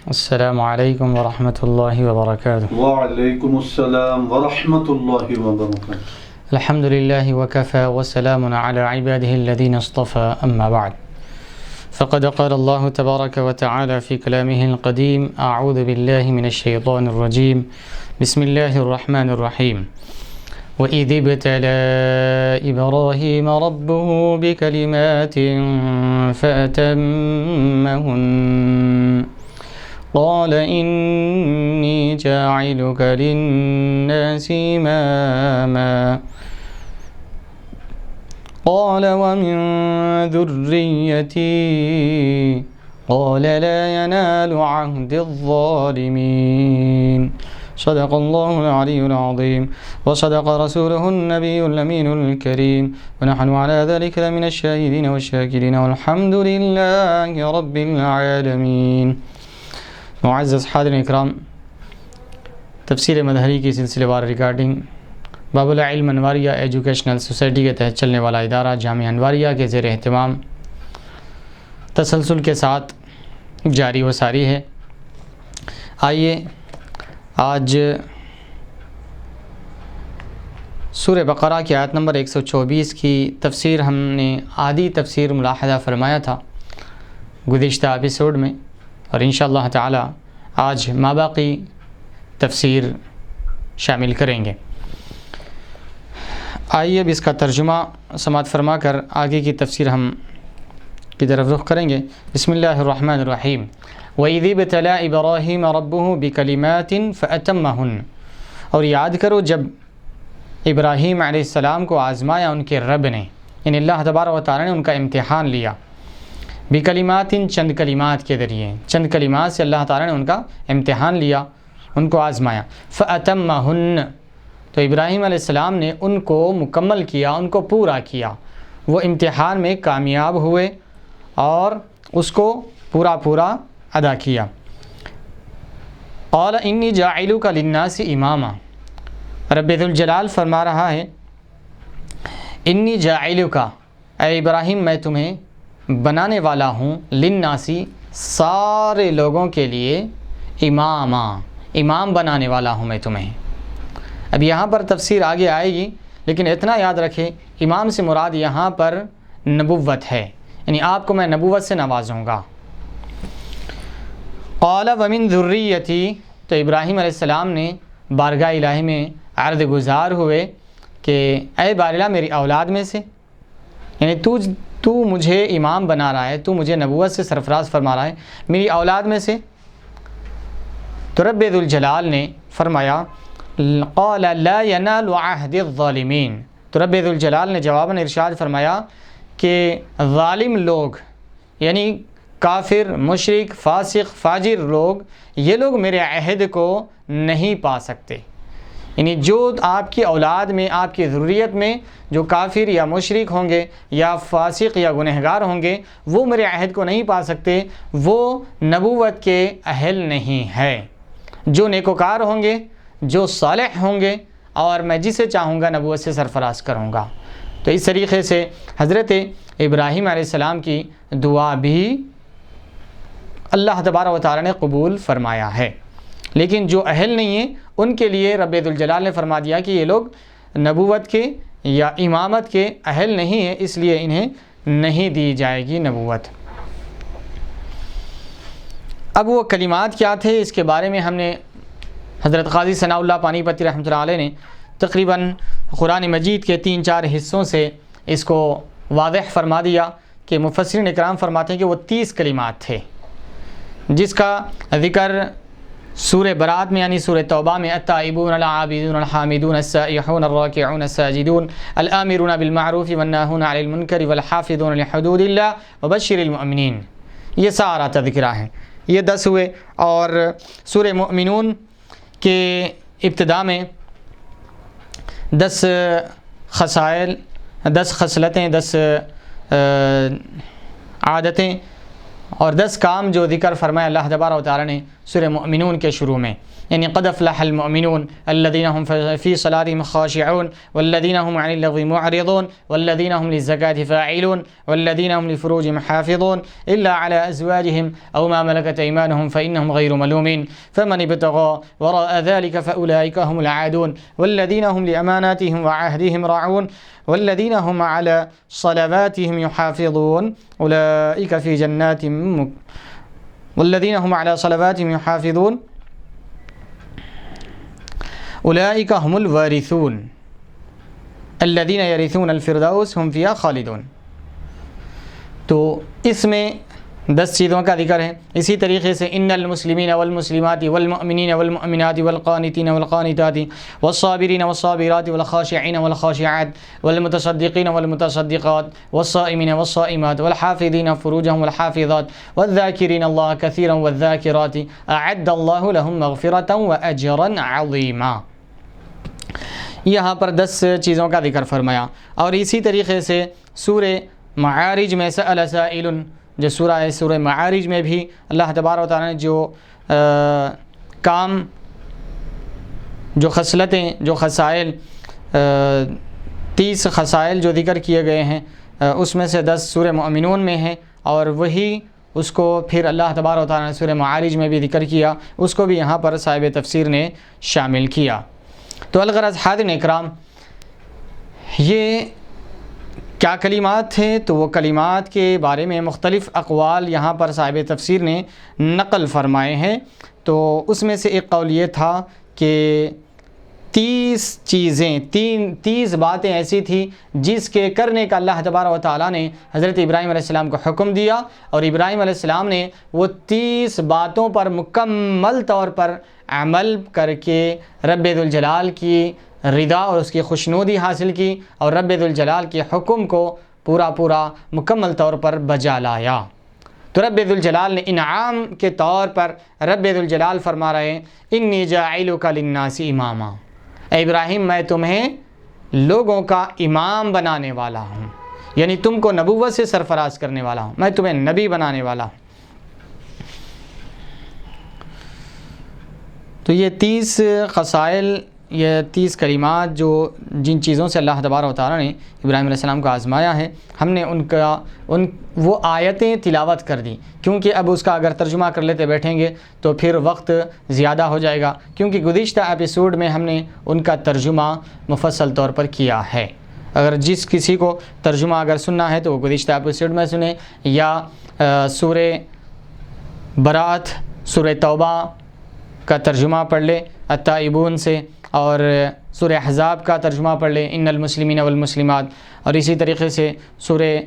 السلام علیکم ورحمۃ اللہ وبرکاتہ۔ وعلیکم السلام ورحمۃ اللہ وبرکاتہ۔ الحمد للہ وکفى وسلام علی عباده الذین اصطفى اما بعد فقد قال الله تبارك وتعالى في كلامه القديم اعوذ بالله من الشیطان الرجیم بسم اللہ الرحمن الرحیم وَإِذِ ابْتَلَى إِبْرَاهِيمَ رَبُّهُ بِكَلِمَاتٍ فَأَتَمَّهُنَّ قال إني جاعلك للناس إماما قال ومن ذريتي قال لا ينال عهد الظالمين صدق الله العلي العظيم وصدق رسوله النبي الأمين الكريم ونحن على ذلك لمن الشاهدين والشاكرين والحمد لله رب العالمين۔ معزز حاضرین اکرام، تفسیر مظہری کی سلسلے وار ریکارڈنگ باب العلم انواریہ ایجوکیشنل سوسائٹی کے تحت چلنے والا ادارہ جامعہ انواریہ کے زیر اہتمام تسلسل کے ساتھ جاری و ساری ہے۔ آئیے آج سورہ بقرہ کی آیت نمبر 124 کی تفسیر ہم نے آدھی تفسیر ملاحظہ فرمایا تھا گزشتہ ایپیسوڈ میں، اور انشاءاللہ تعالی آج ماباقی تفسیر شامل کریں گے۔ آئیے اب اس کا ترجمہ سماعت فرما کر آگے کی تفسیر ہم کی طرف رخ کریں گے۔ بسم اللہ الرحمن الرحیم۔ وَإِذِ ابْتَلَى إِبْرَاهِيمَ رَبُّهُ بِكَلِمَاتٍ فَأَتَمَّهُنَّ، اور یاد کرو جب ابراہیم علیہ السلام کو آزمایا ان کے رب نے، یعنی اللہ تبارک و تعالی نے ان کا امتحان لیا، بکلمات چند کلمات کے ذریعے، چند کلمات سے اللہ تعالی نے ان کا امتحان لیا، ان کو آزمایا۔ فَأَتَمَّهُنَّ، تو ابراہیم علیہ السلام نے ان کو مکمل کیا، ان کو پورا کیا، وہ امتحان میں کامیاب ہوئے اور اس کو پورا ادا کیا۔ قال انی جاعلک للناس اماما، رب ذوالجلال فرما رہا ہے انی جاعلک، اے ابراہیم میں تمہیں بنانے والا ہوں، للناسی سارے لوگوں کے لیے، امام بنانے والا ہوں میں تمہیں۔ اب یہاں پر تفسیر آگے آئے گی، لیکن اتنا یاد رکھیں امام سے مراد یہاں پر نبوت ہے، یعنی آپ کو میں نبوت سے نوازوں گا۔ قال ومن ذریتی، تو ابراہیم علیہ السلام نے بارگاہ الہی میں عرض گزار ہوئے کہ اے بار الہ میری اولاد میں سے، یعنی تو مجھے امام بنا رہا ہے، تو مجھے نبوت سے سرفراز فرما رہا ہے، میری اولاد میں سے۔ تو رب ذوالجلال نے فرمایا قال لا ينال عهد الظالمین، تو رب ذوالجلال نے جواباً ارشاد فرمایا کہ ظالم لوگ، یعنی کافر، مشرک، فاسق، فاجر لوگ، یہ لوگ میرے عہد کو نہیں پا سکتے، یعنی جو آپ کی اولاد میں، آپ کی ذریت میں جو کافر یا مشرک ہوں گے یا فاسق یا گنہگار ہوں گے، وہ میرے عہد کو نہیں پا سکتے، وہ نبوت کے اہل نہیں ہے۔ جو نیکوکار ہوں گے، جو صالح ہوں گے، اور میں جسے چاہوں گا نبوت سے سرفراز کروں گا۔ تو اس طریقے سے حضرت ابراہیم علیہ السلام کی دعا بھی اللہ تبارک و تعالی نے قبول فرمایا ہے، لیکن جو اہل نہیں ہیں ان کے لیے رب ذوالجلال نے فرما دیا کہ یہ لوگ نبوت کے یا امامت کے اہل نہیں ہیں، اس لیے انہیں نہیں دی جائے گی نبوت۔ اب وہ کلمات کیا تھے، اس کے بارے میں ہم نے حضرت قاضی ثناء اللہ پانی پتی رحمۃ اللہ علیہ نے تقریباً قرآن مجید کے 3-4 حصوں سے اس کو واضح فرما دیا کہ مفسرین اکرام فرماتے ہیں کہ وہ 30 کلمات تھے، جس کا ذکر سورہ برات میں، یعنی سورہ توبہ میں التائبون العابدون الحامدون السائحون الراکعون الساجدون الآمرون بالمعروف والناہون عن المنکر والحافظون لحدود اللہ وبشر المؤمنین، یہ سارا تذکرہ ہے، یہ 10 ہوئے۔ اور سورہ مؤمنون کے ابتدا میں 10 خصائل، 10 خصلتیں، 10 عادتیں اور 10 کام جو ذکر فرمایا اللہ تبارک و تعالی نے سورہ مؤمنون کے شروع میں، یعنی قد افلح المؤمنون الذين هم في صلاتهم خاشعون والذين هم عن اللغو معرضون والذين هم للزكاة فاعلون والذين هم لفروجهم حافظون إلا على أزواجهم أو ما ملكت أيمانهم فإنهم غير ملومين فمن ابتغى وراء ذلك فأولئك هم العادون والذين هم لأماناتهم وعهدهم راعون والذين هم على صلواتهم يحافظون أولئك في جنات والذين هم على صلواتهم يحافظون اولئک هم الوارثون الذین یرثون الفردوس هم فیہا خالدون۔ تو اس میں 10 چیزوں کا ذکر ہے۔ اسی طریقے سے ان المسلمین والمسلمات والمؤمنین والمؤمنات والقانتین والقانتات والصابرین والصابرات والخاشعین والخاشعات والمتصدقین والمتصدقات والصائمین والصائمات والحافظین فروجهم والحافظات والذاکرین اللہ کثیرا والذاکرات اعد اللہ لهم مغفرۃ واجرا عظیما۔ یہاں پر 10 چیزوں کا ذکر فرمایا۔ اور اسی طریقے سے سورہ معارج میں سأل سائل، جو سورہ ہے سورہ معارج میں بھی اللہ تبارک و تعالیٰ نے جو کام، جو خصلتیں، جو خصائل 30 خصائل جو ذکر کیے گئے ہیں، اس میں سے 10 سورہ مؤمنون میں ہیں، اور وہی اس کو پھر اللہ تبارک و تعالیٰ نے سورہ معارج میں بھی ذکر کیا، اس کو بھی یہاں پر صاحب تفسیر نے شامل کیا۔ تو الغرض حاضرین اکرام، یہ کیا کلمات تھے؟ تو وہ کلمات کے بارے میں مختلف اقوال یہاں پر صاحب تفسیر نے نقل فرمائے ہیں۔ تو اس میں سے ایک قول یہ تھا کہ 30 باتیں ایسی تھیں جس کے کرنے کا اللہ تبارک و تعالیٰ نے حضرت ابراہیم علیہ السلام کو حکم دیا، اور ابراہیم علیہ السلام نے وہ 30 باتوں پر مکمل طور پر عمل کر کے رب ذوالجلال کی رضا اور اس کی خوشنودی حاصل کی، اور رب ذوالجلال کے حکم کو پورا مکمل طور پر بجا لایا۔ تو رب ذوالجلال نے انعام کے طور پر رب ذوالجلال فرما رہے ہیں انی جاعلک للناس اماما، اے ابراہیم میں تمہیں لوگوں کا امام بنانے والا ہوں، یعنی تم کو نبوت سے سرفراز کرنے والا ہوں، میں تمہیں نبی بنانے والا ہوں۔ تو یہ 30 خصائل، یہ 30 کلمات جو جن چیزوں سے اللہ تبارک و تعالیٰ نے ابراہیم علیہ السلام کو آزمایا ہے، ہم نے وہ آیتیں تلاوت کر دی، کیونکہ اب اس کا اگر ترجمہ کر لیتے بیٹھیں گے تو پھر وقت زیادہ ہو جائے گا، کیونکہ گزشتہ ایپیسوڈ میں ہم نے ان کا ترجمہ مفصل طور پر کیا ہے۔ اگر جس کسی کو ترجمہ اگر سننا ہے تو وہ گزشتہ ایپیسوڈ میں سنیں، یا سورہ برات، سورہ توبہ کا ترجمہ پڑھ لے التائبون سے، اور سورہ احزاب کا ترجمہ پڑھ لیں ان المسلمین والمسلمات، اور اسی طریقے سے سورہ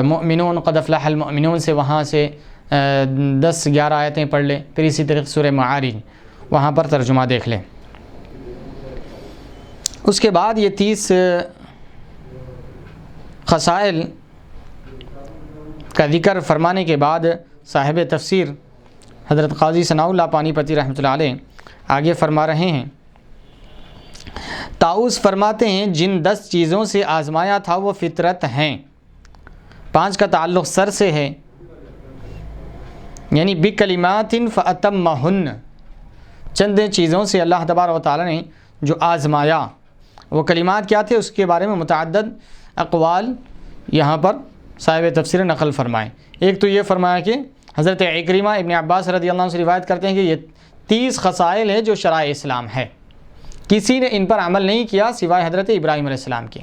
مؤمنون قد افلح المؤمنون سے وہاں سے 10-11 آیتیں پڑھ لیں، پھر اسی طریقے سورہ معارج وہاں پر ترجمہ دیکھ لیں۔ اس کے بعد یہ 30 خصائل کا ذکر فرمانے کے بعد صاحب تفسیر حضرت قاضی ثناء اللہ پانی پتی رحمۃ اللہ علیہ آگے فرما رہے ہیں، طاؤس فرماتے ہیں جن 10 چیزوں سے آزمایا تھا وہ فطرت ہیں، 5 کا تعلق سر سے ہے، یعنی بکلمات فاتمہن، چند چیزوں سے اللہ تبارک و تعالیٰ نے جو آزمایا، وہ کلمات کیا تھے اس کے بارے میں متعدد اقوال یہاں پر صاحب تفسیر نقل فرمائیں۔ ایک تو یہ فرمایا کہ حضرت عکرمہ ابن عباس رضی اللہ عنہ سے روایت کرتے ہیں کہ یہ 30 خصائل ہیں جو شرائع اسلام ہے، کسی نے ان پر عمل نہیں کیا سوائے حضرت ابراہیم علیہ السلام کے،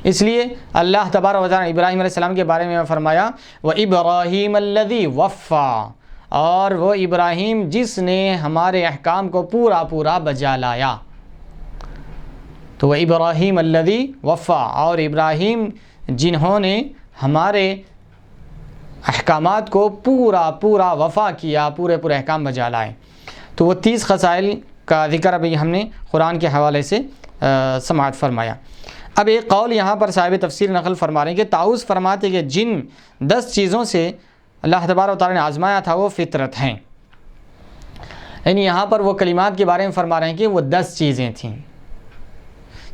اس لیے اللہ تبارک و تعالیٰ نے ابراہیم علیہ السلام کے بارے میں فرمایا وَإِبْرَاهِيمَ الَّذِي وَفَّى، اور وہ ابراہیم جس نے ہمارے احکام کو پورا بجا لایا۔ تو وَإِبْرَاهِيمَ الَّذِي وَفَّى، اور ابراہیم جنہوں نے ہمارے احکامات کو پورا وفا کیا، پورے احکام بجا لائے۔ تو وہ 30 خصائل کا ذکر ابھی ہم نے قرآن کے حوالے سے سماعت فرمایا۔ اب ایک قول یہاں پر صاحب تفسیر نقل فرما رہے ہیں کہ طاؤس فرماتے کہ جن 10 چیزوں سے اللہ تبارک و تعالیٰ نے آزمایا تھا وہ فطرت ہیں، یعنی یہاں پر وہ کلمات کے بارے میں فرما رہے ہیں کہ وہ 10 چیزیں تھیں۔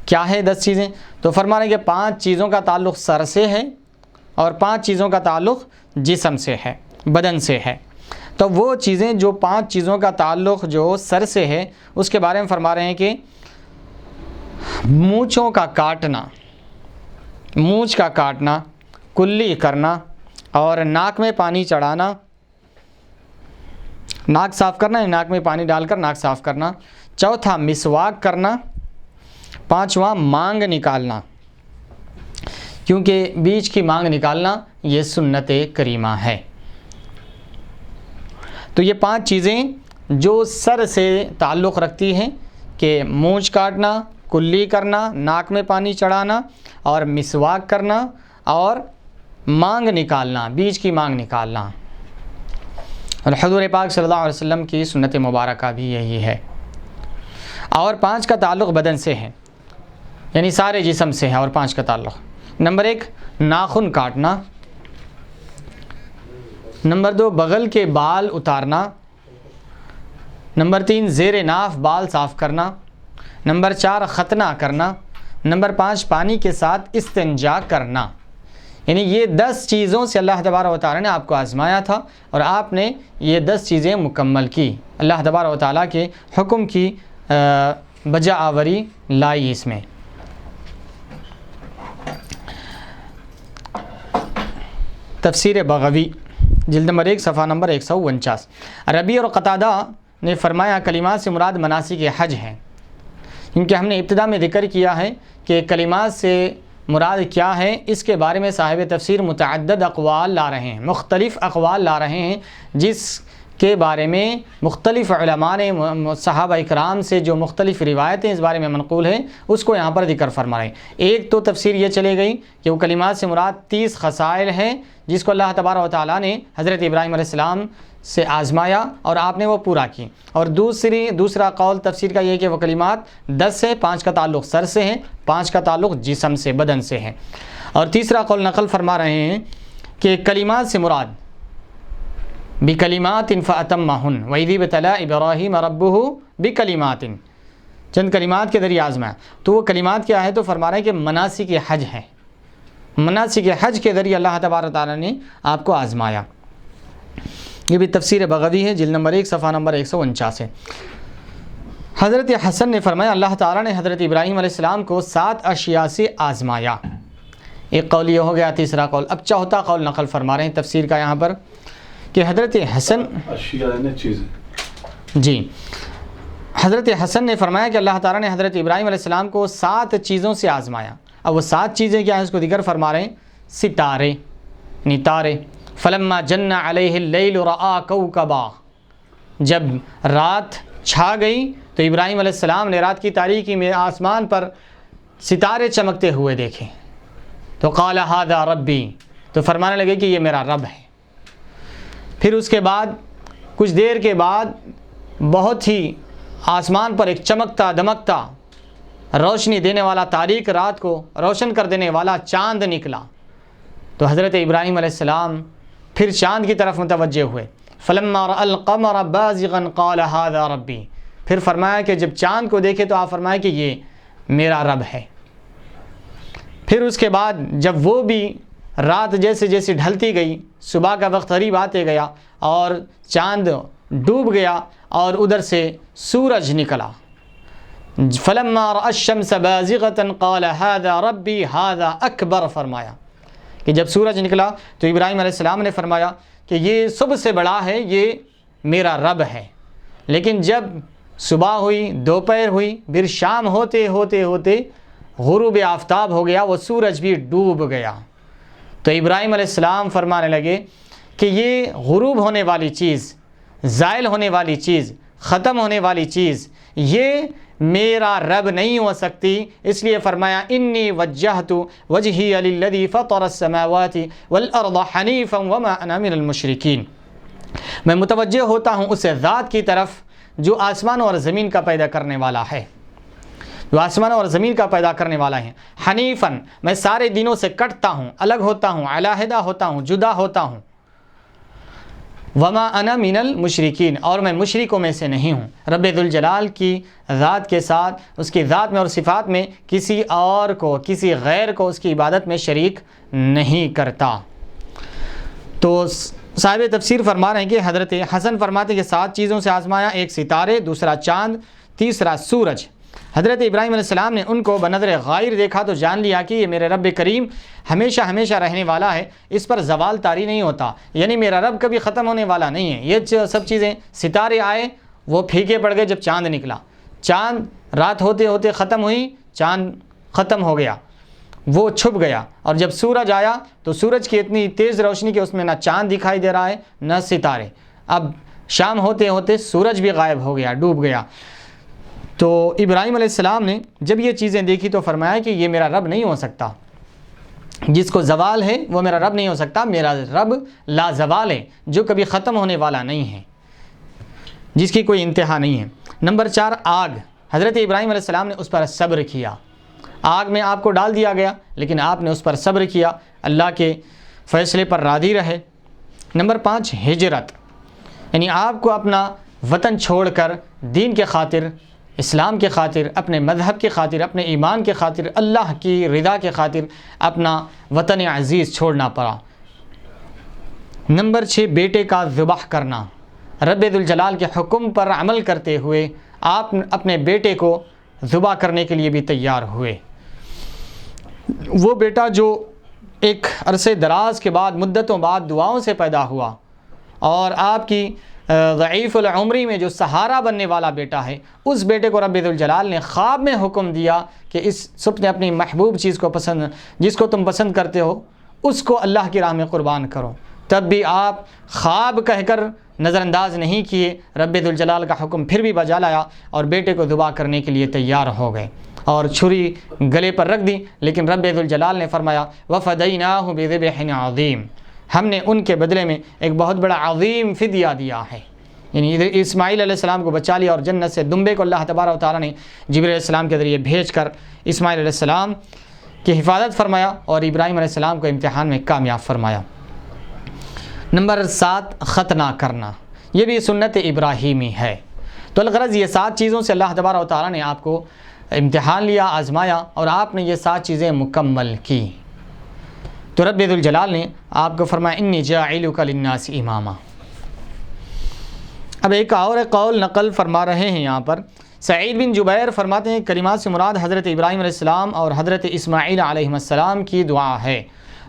کیا ہے 10 چیزیں؟ تو فرما رہے ہیں کہ 5 چیزوں کا تعلق سر سے ہے، اور 5 چیزوں کا تعلق جسم سے ہے، بدن سے ہے۔ تو وہ چیزیں جو 5 چیزوں کا تعلق جو سر سے ہے اس کے بارے میں فرما رہے ہیں کہ مونچھوں کا کاٹنا، مونچھ کا کاٹنا، کلی کرنا اور ناک میں پانی چڑھانا، ناک صاف کرنا، ناک میں پانی ڈال کر ناک صاف کرنا، چوتھا مسواک کرنا، پانچواں مانگ نکالنا، کیونکہ بیچ کی مانگ نکالنا یہ سنت کریمہ ہے۔ تو یہ 5 چیزیں جو سر سے تعلق رکھتی ہیں کہ مونچھ کاٹنا، کلی کرنا، ناک میں پانی چڑھانا اور مسواک کرنا اور مانگ نکالنا، بیچ کی مانگ نکالنا۔ اور حضور پاک صلی اللہ علیہ وسلم کی سنت مبارکہ بھی یہی ہے۔ اور 5 کا تعلق بدن سے ہے، یعنی سارے جسم سے ہے۔ اور 5 کا تعلق، نمبر 1 ناخن کاٹنا، نمبر 2 بغل کے بال اتارنا، نمبر 3 زیر ناف بال صاف کرنا، نمبر 4 ختنہ کرنا، نمبر 5 پانی کے ساتھ استنجا کرنا۔ یعنی یہ 10 چیزوں سے اللہ تبارک و تعالیٰ نے آپ کو آزمایا تھا اور آپ نے یہ 10 چیزیں مکمل کی۔ اللہ تبارک و تعالیٰ کے حکم کی بجا آوری لائی اس میں۔ تفسیر بغوی جلد نمبر 1 صفحہ نمبر 149۔ ربیع اور قتادہ نے فرمایا کلمات سے مراد مناسک حج ہیں، کیونکہ ہم نے ابتدا میں ذکر کیا ہے کہ کلمات سے مراد کیا ہے، اس کے بارے میں صاحب تفسیر متعدد اقوال لا رہے ہیں، مختلف اقوال لا رہے ہیں، جس کے بارے میں مختلف علماء نے صحابہ اکرام سے جو مختلف روایتیں اس بارے میں منقول ہیں اس کو یہاں پر ذکر فرما رہے ہیں۔ ایک تو تفسیر یہ چلے گئی کہ وہ کلمات سے مراد 30 خصائل ہیں جس کو اللہ تبارک و تعالیٰ نے حضرت ابراہیم علیہ السلام سے آزمایا اور آپ نے وہ پورا کی۔ اور دوسرا قول تفسیر کا یہ ہے کہ وہ کلمات 10 سے 5 کا تعلق سر سے ہے، 5 کا تعلق جسم سے، بدن سے ہے۔ اور تیسرا قول نقل فرما رہے ہیں کہ کلمات سے مراد بکلمات فاتمہن وَإِذِ ابْتَلَىٰ إِبْرَاهِيمَ رَبُّهُ بکلمات، چند کلمات کے ذریعے آزمایا۔ تو وہ کلمات کیا ہے؟ تو فرما رہے ہیں کہ مناسک حج ہے، مناسک حج کے ذریعے اللہ تبارک تعالیٰ نے آپ کو آزمایا۔ یہ بھی تفسیر بغوی ہے، جلد نمبر 1 صفحہ نمبر 149 ہے۔ حضرت حسن نے فرمایا اللہ تعالیٰ نے حضرت ابراہیم علیہ السلام کو 7 اشیاء سے آزمایا۔ ایک قول یہ ہو گیا، تیسرا قول۔ اب چوتھا قول نقل فرما رہے ہیں تفسیر کا یہاں پر کہ حضرت حسن حضرت حسن نے فرمایا کہ اللہ تعالیٰ نے حضرت ابراہیم علیہ السلام کو 7 چیزوں سے آزمایا۔ اب وہ 7 چیزیں کیا ہیں اس کو ذکر فرما رہے ہیں، ستارے، یعنی تارے۔ فلما جن علیہ اللیل رآ کوکبا، جب رات چھا گئی تو ابراہیم علیہ السلام نے رات کی تاریکی میں آسمان پر ستارے چمکتے ہوئے دیکھے، تو قال ھذا ربی، تو فرمانے لگے کہ یہ میرا رب ہے۔ پھر اس کے بعد کچھ دیر کے بعد بہت ہی آسمان پر ایک چمکتا دمکتا روشنی دینے والا، تاریک رات کو روشن کر دینے والا چاند نکلا، تو حضرت ابراہیم علیہ السلام پھر چاند کی طرف متوجہ ہوئے۔ فلما رأى القمر بازغا قال ھذا ربی، پھر فرمایا کہ جب چاند کو دیکھے تو آپ فرمایا کہ یہ میرا رب ہے۔ پھر اس کے بعد جب وہ بھی رات جیسے جیسے ڈھلتی گئی، صبح کا وقت قریب آتے گیا اور چاند ڈوب گیا اور ادھر سے سورج نکلا، فلما رأى الشمس بازغة قال ھذا ربی ھذا اکبر، فرمایا کہ جب سورج نکلا تو ابراہیم علیہ السلام نے فرمایا کہ یہ سب سے بڑا ہے، یہ میرا رب ہے۔ لیکن جب صبح ہوئی، دوپہر ہوئی، پھر شام ہوتے ہوتے ہوتے غروب آفتاب ہو گیا، وہ سورج بھی ڈوب گیا، تو ابراہیم علیہ السلام فرمانے لگے کہ یہ غروب ہونے والی چیز، زائل ہونے والی چیز، ختم ہونے والی چیز، یہ میرا رب نہیں ہو سکتی۔ اس لیے فرمایا انی وجہت وجہی للذی فطر السماوات والارض حنیفا وما انا من المشرکین، میں متوجہ ہوتا ہوں اس ذات کی طرف جو آسمان اور زمین کا پیدا کرنے والا ہے، جو آسمان اور زمین کا پیدا کرنے والا ہے۔ حنیفاً، میں سارے دینوں سے کٹتا ہوں، الگ ہوتا ہوں، علیحدہ ہوتا ہوں، جدا ہوتا ہوں۔ وما انا من المشرکین، اور میں مشرکوں میں سے نہیں ہوں۔ رب ذوالجلال کی ذات کے ساتھ، اس کی ذات میں اور صفات میں کسی اور کو، کسی غیر کو اس کی عبادت میں شریک نہیں کرتا۔ تو صاحب تفسیر فرما رہے ہیں کہ حضرت حسن فرماتے ہیں کہ 7 چیزوں سے آزمایا، ایک ستارے، دوسرا چاند، تیسرا سورج۔ حضرت ابراہیم علیہ السلام نے ان کو بنظر غائر دیکھا تو جان لیا کہ یہ میرے رب کریم ہمیشہ ہمیشہ رہنے والا ہے، اس پر زوال طاری نہیں ہوتا، یعنی میرا رب کبھی ختم ہونے والا نہیں ہے۔ یہ سب چیزیں، ستارے آئے وہ پھیکے پڑ گئے جب چاند نکلا، چاند رات ہوتے ہوتے ختم ہوئی، چاند ختم ہو گیا، وہ چھپ گیا، اور جب سورج آیا تو سورج کی اتنی تیز روشنی کہ اس میں نہ چاند دکھائی دے رہا ہے نہ ستارے۔ اب شام ہوتے ہوتے سورج بھی غائب ہو گیا، ڈوب گیا۔ تو ابراہیم علیہ السلام نے جب یہ چیزیں دیکھی تو فرمایا کہ یہ میرا رب نہیں ہو سکتا، جس کو زوال ہے وہ میرا رب نہیں ہو سکتا، میرا رب لا زوال ہے جو کبھی ختم ہونے والا نہیں ہے، جس کی کوئی انتہا نہیں ہے۔ نمبر 4، آگ۔ حضرت ابراہیم علیہ السلام نے اس پر صبر کیا، آگ میں آپ کو ڈال دیا گیا لیکن آپ نے اس پر صبر کیا، اللہ کے فیصلے پر راضی رہے۔ نمبر 5، ہجرت، یعنی آپ کو اپنا وطن چھوڑ کر دین کے خاطر، اسلام کے خاطر، اپنے مذہب کے خاطر، اپنے ایمان کے خاطر، اللہ کی رضا کے خاطر اپنا وطن عزیز چھوڑنا پڑا۔ نمبر 6، بیٹے کا ذبح کرنا، رب ذوالجلال کے حکم پر عمل کرتے ہوئے آپ اپنے بیٹے کو ذبح کرنے کے لیے بھی تیار ہوئے۔ وہ بیٹا جو ایک عرصے دراز کے بعد، مدتوں بعد دعاؤں سے پیدا ہوا، اور آپ کی ضعیف العمری میں جو سہارا بننے والا بیٹا ہے، اس بیٹے کو رب ذوالجلال نے خواب میں حکم دیا کہ اپنی محبوب چیز کو پسند، جس کو تم پسند کرتے ہو اس کو اللہ کی راہ میں قربان کرو۔ تب بھی آپ خواب کہہ کر نظر انداز نہیں کیے، رب ذوالجلال کا حکم پھر بھی بجا لایا اور بیٹے کو ذبح کرنے کے لیے تیار ہو گئے، اور چھری گلے پر رکھ دی، لیکن رب ذوالجلال نے فرمایا وَفَدَيْنَاهُ بِذِبْحٍ عَظِيمٍ، ہم نے ان کے بدلے میں ایک بہت بڑا عظیم فدیہ دیا ہے، یعنی ادھر اسماعیل علیہ السلام کو بچا لیا، اور جنت سے دمبے کو اللہ تبارک و تعالیٰ نے جبرائیل علیہ السلام کے ذریعے بھیج کر اسماعیل علیہ السلام کی حفاظت فرمایا اور ابراہیم علیہ السلام کو امتحان میں کامیاب فرمایا۔ نمبر 7، ختنہ کرنا، یہ بھی سنت ابراہیمی ہے۔ تو الغرض یہ 7 چیزوں سے اللہ تبارک و تعالیٰ نے آپ کو امتحان لیا، آزمایا، اور آپ نے یہ 7 چیزیں مکمل کی، تو رب ذوالجلال نے آپ کو فرمایا انی جاعلک للناس اماما۔ اب ایک اور قول نقل فرما رہے ہیں یہاں پر، سعید بن جبیر فرماتے ہیں کلمات سے مراد حضرت ابراہیم علیہ السلام اور حضرت اسماعیل علیہ السلام کی دعا ہے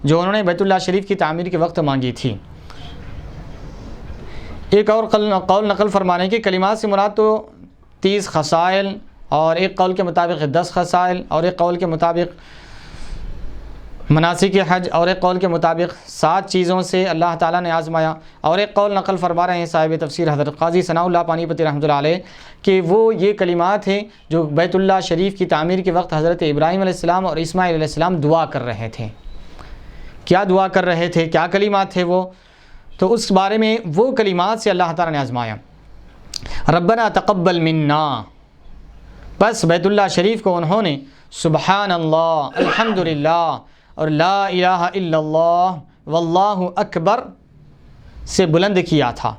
جو انہوں نے بیت اللہ شریف کی تعمیر کے وقت مانگی تھی۔ ایک اور قول نقل فرمانے کہ کلمات سے مراد تو 30 خصائل، اور ایک قول کے مطابق 10 خصائل، اور ایک قول کے مطابق مناسک حج، اور ایک قول کے مطابق 7 چیزوں سے اللہ تعالیٰ نے آزمایا، اور ایک قول نقل فرما رہے ہیں صاحب تفسیر حضرت قاضی ثناء اللہ پانی پتی رحمۃ اللہ علیہ کہ وہ یہ کلمات ہیں جو بیت اللہ شریف کی تعمیر کے وقت حضرت ابراہیم علیہ السلام اور اسماعیل علیہ السلام دعا کر رہے تھے۔ کیا دعا کر رہے تھے، کیا کلمات تھے وہ؟ تو اس بارے میں وہ کلمات سے اللہ تعالیٰ نے آزمایا، ربنا تقبل منا، بس بیت اللہ شریف کو انہوں نے سبحان اللہ، الحمدللہ اور لا الہ الا اللہ واللہ اکبر سے بلند کیا تھا،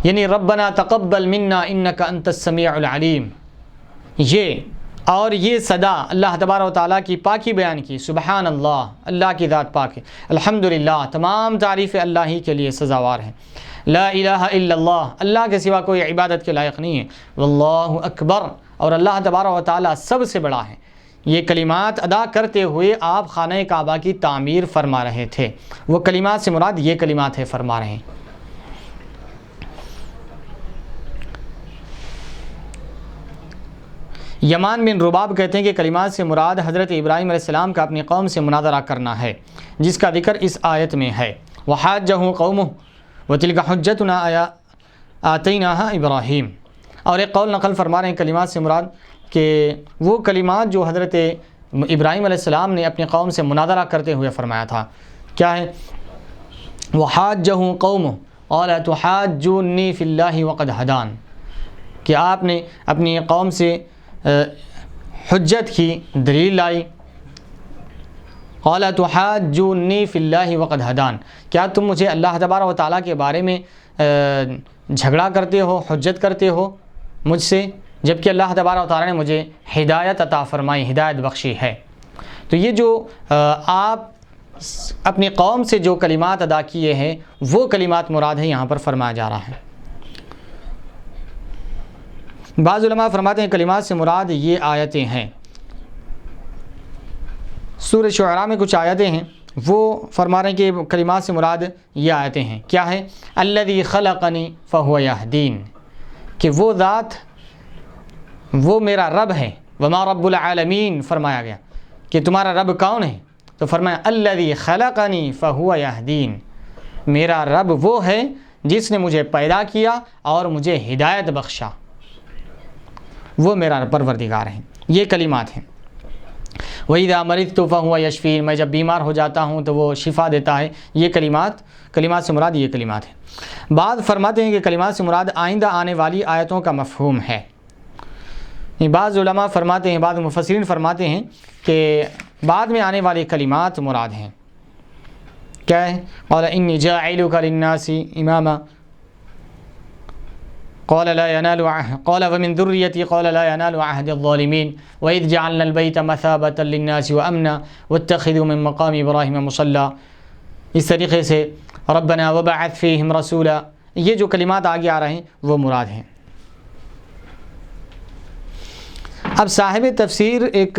یعنی ربنا تقبل منا انک انت السمیع العلیم، یہ صدا اللہ تبارک و تعالیٰ کی پاکی بیان کی، سبحان اللہ، اللہ کی ذات پاک ہے، الحمدللہ، تمام تعریفیں اللہ ہی کے لیے سزاوار ہیں، لا الہ الا اللہ، اللہ کے سوا کوئی عبادت کے لائق نہیں ہے، واللہ اکبر، اور اللہ تبارک و تعالیٰ سب سے بڑا ہے۔ یہ کلمات ادا کرتے ہوئے آپ خانہ کعبہ کی تعمیر فرما رہے تھے، وہ کلمات سے مراد یہ کلمات ہے فرما رہے ہیں۔ یمان بن رباب کہتے ہیں کہ کلمات سے مراد حضرت ابراہیم علیہ السلام کا اپنی قوم سے مناظرہ کرنا ہے، جس کا ذکر اس آیت میں ہے، وحاجہ قومہ وتلک حجتنا آتیناہا ابراہیم۔ اور ایک قول نقل فرما رہے ہیں کلمات سے مراد کہ وہ کلمات جو حضرت ابراہیم علیہ السلام نے اپنی قوم سے مناظرہ کرتے ہوئے فرمایا تھا، کیا ہے؟ وحاجہ قومہ قال تحاجونی فی اللہ وقد ہدان، کہ آپ نے اپنی قوم سے حجت کی دلیل لائی، قال تحاجونی فی اللہ وقد ہدان، کیا تم مجھے اللہ تبارک و تعالیٰ کے بارے میں جھگڑا کرتے ہو، حجت کرتے ہو مجھ سے، جبکہ اللہ تبارک و تعالیٰ نے مجھے ہدایت عطا فرمائی، ہدایت بخشی ہے۔ تو یہ جو آپ اپنی قوم سے جو کلمات ادا کیے ہیں وہ کلمات مراد ہے یہاں پر فرمایا جا رہا ہے۔ بعض علماء فرماتے ہیں کلمات سے مراد یہ آیتیں ہیں۔ سورہ شعراء میں کچھ آیتیں ہیں، وہ فرما رہے ہیں کہ کلمات سے مراد یہ آیتیں ہیں۔ کیا ہے؟ الذی خلقنی فہو یہدین، کہ وہ ذات، وہ میرا رب ہے۔ وما رب العالمین فرمایا گیا کہ تمہارا رب کون ہے؟ تو فرمایا الذی خلقنی فہو یہدین، میرا رب وہ ہے جس نے مجھے پیدا کیا اور مجھے ہدایت بخشا، وہ میرا پروردگار ہے۔ یہ کلمات ہیں۔ وَإِذَا مَرِضْتُ فَهُوَ يَشْفِينِ، میں جب بیمار ہو جاتا ہوں تو وہ شفا دیتا ہے۔ یہ کلمات سے مراد یہ کلمات ہیں۔ بعض فرماتے ہیں کہ کلمات سے مراد آئندہ آنے والی آیتوں کا مفہوم ہے۔ بعض علماء فرماتے ہیں، بعض مفسرین فرماتے ہیں کہ بعد میں آنے والے کلمات مراد ہیں۔ کیا ہے؟ قال انی جاعلک للناس اماما، قال لا ينال قال ومن ذريتي قال لا ينال عهد الظالمين وإذ جعلنا البيت مثابة للناس وأمنا واتخذوا من مقام إبراهيم مصلى، اس طریقے سے ربنا وبعث فيهم رسولا، یہ جو کلمات آگے آ رہے ہیں وہ مراد ہیں۔ اب صاحب تفسیر ایک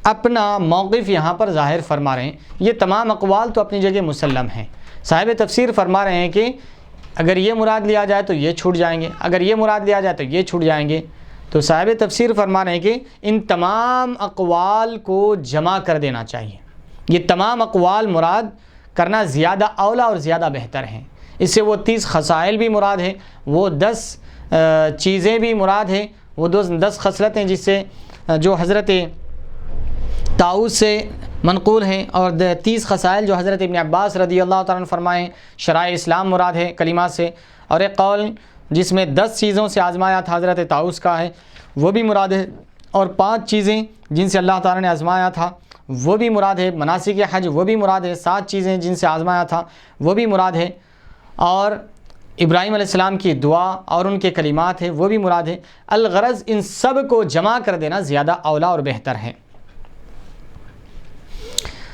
اپنا موقف یہاں پر ظاہر فرما رہے ہیں۔ یہ تمام اقوال تو اپنی جگہ مسلم ہیں۔ صاحب تفسیر فرما رہے ہیں کہ اگر یہ مراد لیا جائے تو یہ چھوٹ جائیں گے، اگر یہ مراد لیا جائے تو یہ چھوٹ جائیں گے۔ تو صاحب تفسیر فرما رہے ہیں کہ ان تمام اقوال کو جمع کر دینا چاہیے۔ یہ تمام اقوال مراد کرنا زیادہ اولا اور زیادہ بہتر ہیں۔ اس سے وہ 30 خصائل بھی مراد ہیں، وہ 10 چیزیں بھی مراد ہیں، وہ 10 خصلتیں جس سے جو حضرت طاؤس سے منقول ہیں، اور 30 خصائل جو حضرت ابن عباس رضی اللہ تعالیٰ عنہ فرمائے ہیں۔ شرائع اسلام مراد ہے کلمات سے، اور ایک قول جس میں 10 چیزوں سے آزمایا تھا حضرت طاؤس کا ہے وہ بھی مراد ہے، اور 5 چیزیں جن سے اللہ تعالیٰ نے آزمایا تھا وہ بھی مراد ہے۔ مناسک حج وہ بھی مراد ہے۔ 7 چیزیں جن سے آزمایا تھا وہ بھی مراد ہے، اور ابراہیم علیہ السلام کی دعا اور ان کے کلمات ہیں وہ بھی مراد ہے۔ الغرض ان سب کو جمع کر دینا زیادہ اولا اور بہتر ہے۔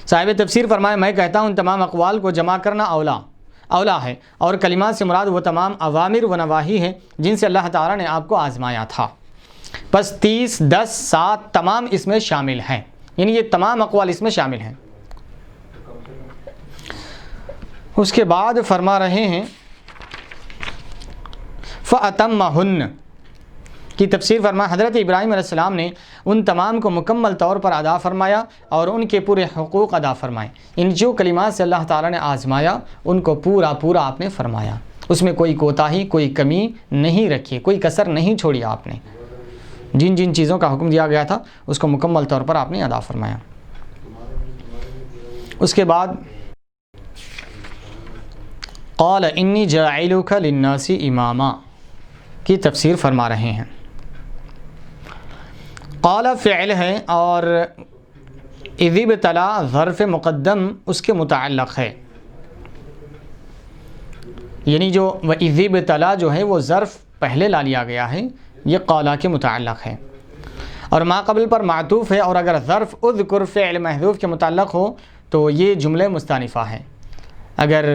صاحب تفسیر فرمائے میں کہتا ہوں ان تمام اقوال کو جمع کرنا اولا ہے، اور کلمات سے مراد وہ تمام اوامر و نواہی ہیں جن سے اللہ تعالیٰ نے آپ کو آزمایا تھا۔ بس 30، 10، 7 تمام اس میں شامل ہیں، یعنی یہ تمام اقوال اس میں شامل ہیں۔ اس کے بعد فرما رہے ہیں فَأَتَمَّهُنَّ کی تفسیر فرما حضرت ابراہیم علیہ السلام نے ان تمام کو مکمل طور پر ادا فرمایا اور ان کے پورے حقوق ادا فرمائے۔ ان جو کلمات سے اللہ تعالیٰ نے آزمایا ان کو پورا آپ نے فرمایا، اس میں کوئی کوتاہی، کوئی کمی نہیں رکھی، کوئی کسر نہیں چھوڑی آپ نے۔ جن جن چیزوں کا حکم دیا گیا تھا اس کو مکمل طور پر آپ نے ادا فرمایا۔ اس کے بعد قال انی جاعلک للناس اماما کی تفسیر فرما رہے ہیں۔ قال فعل ہے اور اذ ابتلا ظرف مقدم اس کے متعلق ہے، یعنی جو اذ ابتلا جو ہے وہ ظرف پہلے لا لیا گیا ہے، یہ قالا کے متعلق ہے، اور ما قبل پر معطوف ہے، اور اگر ظرف اذکر فعل محذوف کے متعلق ہو تو یہ جملے مستانفہ ہے۔ اگر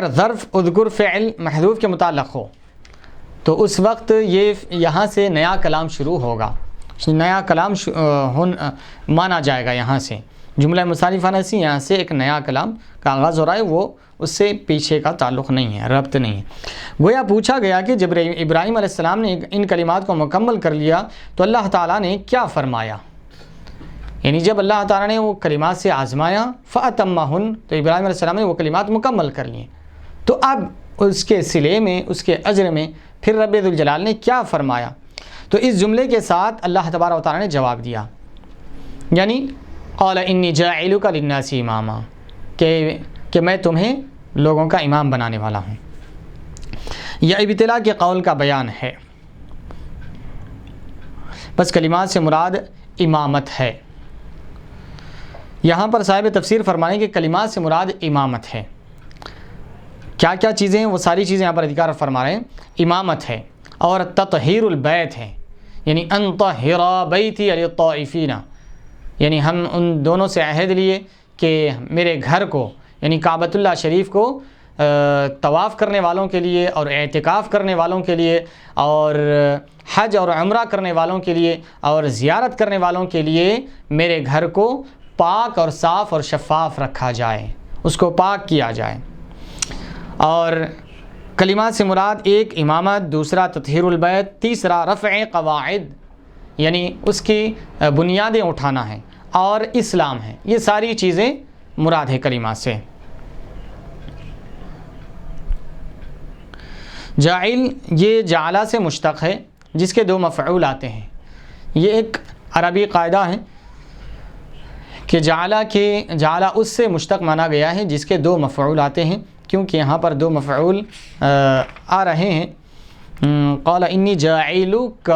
ظرف اذکر فعل محذوف کے متعلق ہو تو اس وقت یہ یہاں سے نیا کلام شروع ہوگا، نیا کلام مانا جائے گا۔ یہاں سے جملہ مصانفہ نسی، یہاں سے ایک نیا کلام کا آغاز ہو رہا ہے، وہ اس سے پیچھے کا تعلق نہیں ہے، ربط نہیں ہے۔ گویا پوچھا گیا کہ جب ابراہیم علیہ السلام نے ان کلمات کو مکمل کر لیا تو اللہ تعالیٰ نے کیا فرمایا، یعنی جب اللہ تعالیٰ نے وہ کلمات سے آزمایا فَأَتَمَّهُنَّ، تو ابراہیم علیہ السلام نے وہ کلمات مکمل کر لیے، تو اب اس کے صلے میں، اس کے اجر میں پھر رب ذوالجلال نے کیا فرمایا؟ تو اس جملے کے ساتھ اللہ تبارک و تعالیٰ نے جواب دیا، یعنی قال انی جاعلک للناس اماما، کہ میں تمہیں لوگوں کا امام بنانے والا ہوں۔ یہ ابتلا کے قول کا بیان ہے، بس کلمات سے مراد امامت ہے۔ یہاں پر صاحب تفسیر فرمانے کہ کلمات سے مراد امامت ہے۔ کیا کیا چیزیں ہیں وہ ساری چیزیں یہاں پر ذکر فرما رہے ہیں۔ امامت ہے اور تطہیر البیت ہے، یعنی ان طہر بیتی للطائفین، یعنی ہم ان دونوں سے عہد لیے کہ میرے گھر کو یعنی کعبۃ اللہ شریف کو طواف کرنے والوں کے لیے اور اعتکاف کرنے والوں کے لیے اور حج اور عمرہ کرنے والوں کے لیے اور زیارت کرنے والوں کے لیے میرے گھر کو پاک اور صاف اور شفاف رکھا جائے، اس کو پاک کیا جائے۔ اور کلمات سے مراد ایک امامت، دوسرا تطہیر البیت، تیسرا رفع قواعد یعنی اس کی بنیادیں اٹھانا ہے، اور اسلام ہے۔ یہ ساری چیزیں مراد ہے کلمات سے۔ جاعل یہ جعلہ سے مشتق ہے جس کے دو مفعول آتے ہیں۔ یہ ایک عربی قاعدہ ہے کہ جعلہ اس سے مشتق مانا گیا ہے جس کے دو مفعول آتے ہیں، کیونکہ یہاں پر دو مفعول آ رہے ہیں۔ قال انی جاعلک،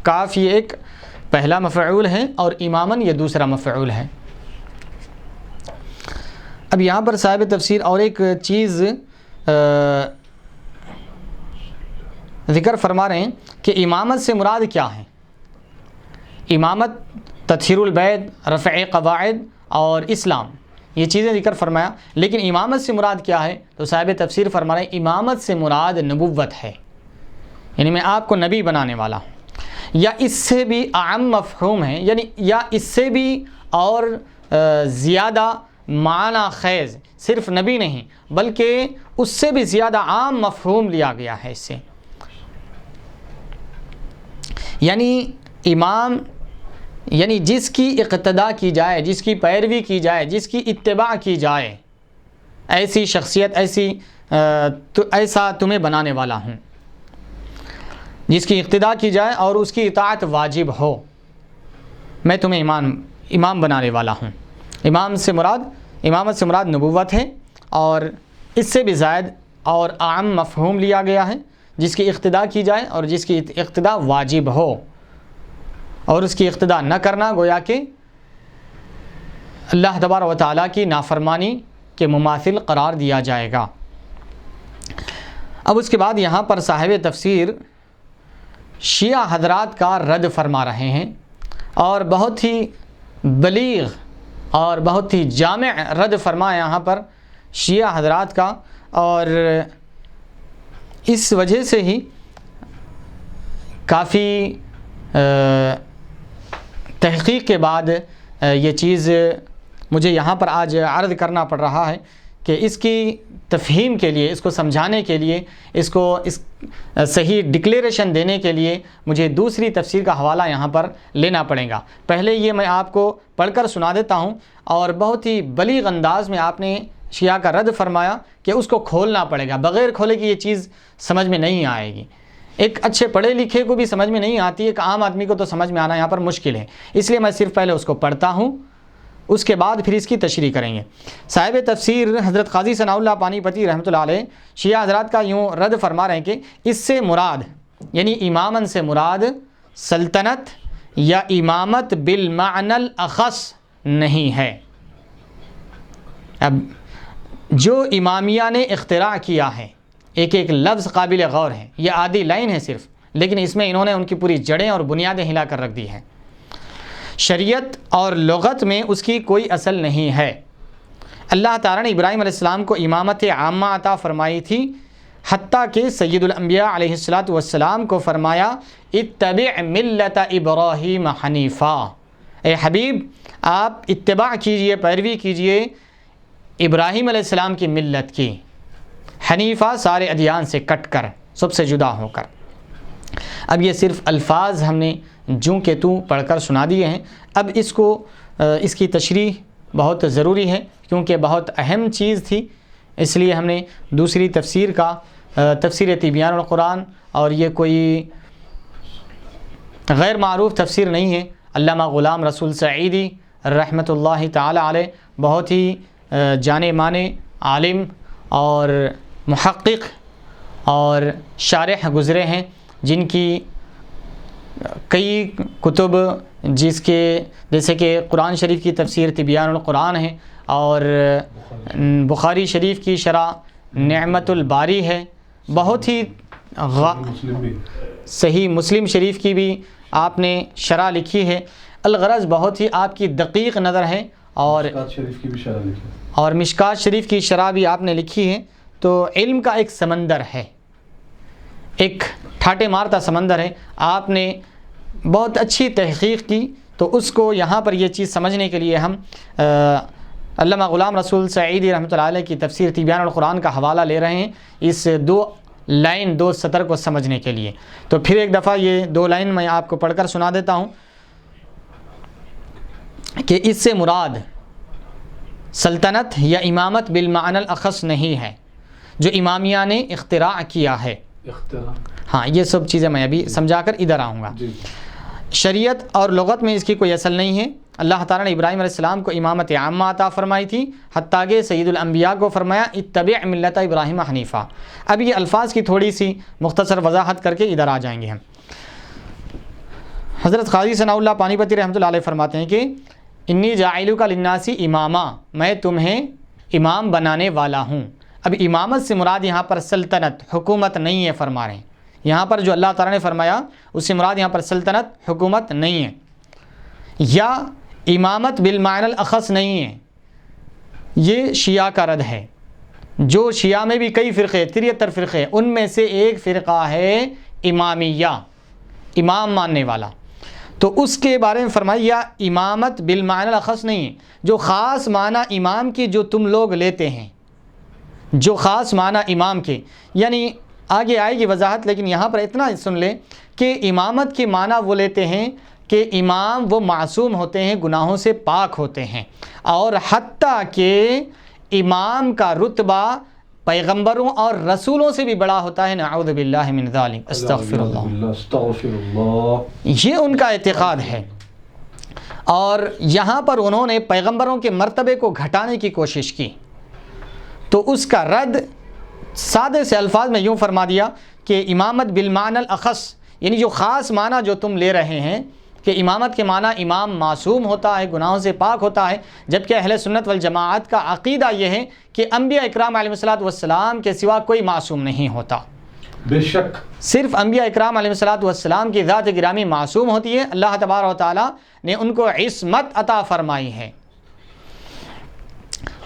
کاف یہ ایک پہلا مفعول ہے اور اماماً یہ دوسرا مفعول ہے۔ اب یہاں پر صاحب تفسیر اور ایک چیز ذکر فرما رہے ہیں کہ امامت سے مراد کیا ہے۔ امامت، تطہیر البیت، رفع قواعد اور اسلام، یہ چیزیں ذکر فرمایا، لیکن امامت سے مراد کیا ہے؟ تو صاحب تفسیر فرما رہے ہیں امامت سے مراد نبوت ہے، یعنی میں آپ کو نبی بنانے والا ہوں، یا اس سے بھی اعم مفہوم ہے، یعنی یا اس سے بھی اور زیادہ معنی خیز، صرف نبی نہیں بلکہ اس سے بھی زیادہ عام مفہوم لیا گیا ہے اس سے۔ یعنی امام یعنی جس کی اقتداء کی جائے، جس کی پیروی کی جائے، جس کی اتباع کی جائے، ایسی شخصیت، ایسا تمہیں بنانے والا ہوں، جس کی اقتداء کی جائے اور اس کی اطاعت واجب ہو، میں تمہیں امام بنانے والا ہوں۔ امامت سے مراد نبوت ہے، اور اس سے بھی زائد اور عام مفہوم لیا گیا ہے، جس کی اقتداء کی جائے اور جس کی اقتداء واجب ہو، اور اس کی اقتداء نہ کرنا گویا کہ اللہ تبارک و تعالیٰ کی نافرمانی کے مماثل قرار دیا جائے گا۔ اب اس کے بعد یہاں پر صاحب تفسیر شیعہ حضرات کا رد فرما رہے ہیں، اور بہت ہی بلیغ اور بہت ہی جامع رد فرمایا یہاں پر شیعہ حضرات کا، اور اس وجہ سے ہی کافی تحقیق کے بعد یہ چیز مجھے یہاں پر آج عرض کرنا پڑ رہا ہے کہ اس کی تفہیم کے لیے، اس کو سمجھانے کے لیے، اس صحیح ڈکلیریشن دینے کے لیے مجھے دوسری تفسیر کا حوالہ یہاں پر لینا پڑے گا۔ پہلے یہ میں آپ کو پڑھ کر سنا دیتا ہوں، اور بہت ہی بلیغ انداز میں آپ نے شیعہ کا رد فرمایا کہ اس کو کھولنا پڑے گا، بغیر کھولے کہ یہ چیز سمجھ میں نہیں آئے گی۔ ایک اچھے پڑھے لکھے کو بھی سمجھ میں نہیں آتی ہے، ایک عام آدمی کو تو سمجھ میں آنا یہاں پر مشکل ہے، اس لیے میں صرف پہلے اس کو پڑھتا ہوں، اس کے بعد پھر اس کی تشریح کریں گے۔ صاحب تفسیر حضرت قاضی ثناء اللہ پانی پتی رحمۃ اللہ علیہ شیعہ حضرات کا یوں رد فرما رہے ہیں کہ اس سے مراد یعنی امامن سے مراد سلطنت یا امامت بالمعنی الاخص نہیں ہے۔ اب جو امامیہ نے اختراع کیا ہے، ایک ایک لفظ قابل غور ہے، یہ آدھی لائن ہے صرف، لیکن اس میں انہوں نے ان کی پوری جڑیں اور بنیادیں ہلا کر رکھ دی ہیں۔ شریعت اور لغت میں اس کی کوئی اصل نہیں ہے۔ اللہ تعالیٰ نے ابراہیم علیہ السلام کو امامت عامہ عطا فرمائی تھی، حتیٰ کہ سید الانبیاء علیہ السلام کو فرمایا اتبع ملت ابراہیم حنیفا، اے حبیب آپ اتباع کیجئے، پیروی کیجئے ابراہیم علیہ السلام کی ملت کی، حنیفہ سارے ادیان سے کٹ کر، سب سے جدا ہو کر۔ اب یہ صرف الفاظ ہم نے جوں کہ توں پڑھ کر سنا دیے ہیں، اب اس کی تشریح بہت ضروری ہے کیونکہ بہت اہم چیز تھی، اس لیے ہم نے دوسری تفسیر کا تفسیر تبیان القرآن، اور یہ کوئی غیر معروف تفسیر نہیں ہے۔ علامہ غلام رسول سعیدی رحمۃ اللہ تعالی علیہ بہت ہی جانے مانے عالم اور محقق اور شارح گزرے ہیں، جن کی کئی کتب جیسے کہ قرآن شریف کی تفسیر تبیان القرآن ہے، اور بخاری شریف کی شرح نعمت الباری ہے، بہت ہی مسلم بھی صحیح مسلم شریف کی بھی آپ نے شرح لکھی ہے. الغرض بہت ہی آپ کی دقیق نظر ہے، اور مشکات شریف کی بھی شرح لکھی ہے. اور مشکات شریف کی شرح بھی آپ نے لکھی ہے. تو علم کا ایک سمندر ہے، ایک ٹھاٹے مارتا سمندر ہے. آپ نے بہت اچھی تحقیق کی، تو اس کو یہاں پر یہ چیز سمجھنے کے لیے ہم علامہ غلام رسول سعیدی رحمۃ اللہ علیہ کی تفسیر تبیان القرآن کا حوالہ لے رہے ہیں، اس 2 سطر کو سمجھنے کے لیے. تو پھر ایک دفعہ یہ 2 لائن میں آپ کو پڑھ کر سنا دیتا ہوں کہ اس سے مراد سلطنت یا امامت بالمعنی الاخص نہیں ہے جو امامیہ نے اختراع کیا ہے. ہاں، یہ سب چیزیں میں ابھی سمجھا کر ادھر آؤں گا. شریعت اور لغت میں اس کی کوئی اصل نہیں ہے. اللہ تعالیٰ نے ابراہیم علیہ السلام کو امامت عامہ عطا فرمائی تھی، حتیٰ کہ سید الانبیاء کو فرمایا اتبع ملت ابراہیم حنیفہ. اب یہ الفاظ کی تھوڑی سی مختصر وضاحت کر کے ادھر آ جائیں گے ہم. حضرت قاضی ثناء اللہ پانی پتی رحمۃ اللہ علیہ فرماتے ہیں کہ انی جاعلک للناس اماما، میں تمہیں امام بنانے والا ہوں. اب امامت سے مراد یہاں پر سلطنت، حکومت نہیں ہے فرما رہے ہیں. یہاں پر جو اللہ تعالیٰ نے فرمایا اس سے مراد یہاں پر سلطنت، حکومت نہیں ہے، یا امامت بالمعنی الاخص نہیں ہے. یہ شیعہ کا رد ہے. جو شیعہ میں بھی کئی فرقے، 73 فرقے، ان میں سے ایک فرقہ ہے امامیہ، امام ماننے والا. تو اس کے بارے میں فرمایا امامت بالمعنی الاخص نہیں ہے. جو خاص معنی امام کی جو تم لوگ لیتے ہیں، جو خاص معنی امام کے، یعنی آگے آئے گی وضاحت، لیکن یہاں پر اتنا سن لیں کہ امامت کے معنی وہ لیتے ہیں کہ امام وہ معصوم ہوتے ہیں، گناہوں سے پاک ہوتے ہیں، اور حتیٰ کہ امام کا رتبہ پیغمبروں اور رسولوں سے بھی بڑا ہوتا ہے. نعوذ باللہ من ذالک، استغفر اللہ. یہ ان کا اعتقاد ہے. اور یہاں پر انہوں نے پیغمبروں کے مرتبے کو گھٹانے کی کوشش کی. تو اس کا رد سادے سے الفاظ میں یوں فرما دیا کہ امامت بالمعنی الاخص، یعنی جو خاص معنی جو تم لے رہے ہیں کہ امامت کے معنی امام معصوم ہوتا ہے، گناہوں سے پاک ہوتا ہے، جبکہ اہل سنت والجماعت کا عقیدہ یہ ہے کہ انبیاء اکرام علیہ الصلوۃ والسلام کے سوا کوئی معصوم نہیں ہوتا. بے شک صرف انبیاء اکرام علیہ الصلوۃ والسلام کی ذات گرامی معصوم ہوتی ہے. اللہ تبارک و تعالیٰ نے ان کو عصمت عطا فرمائی ہے.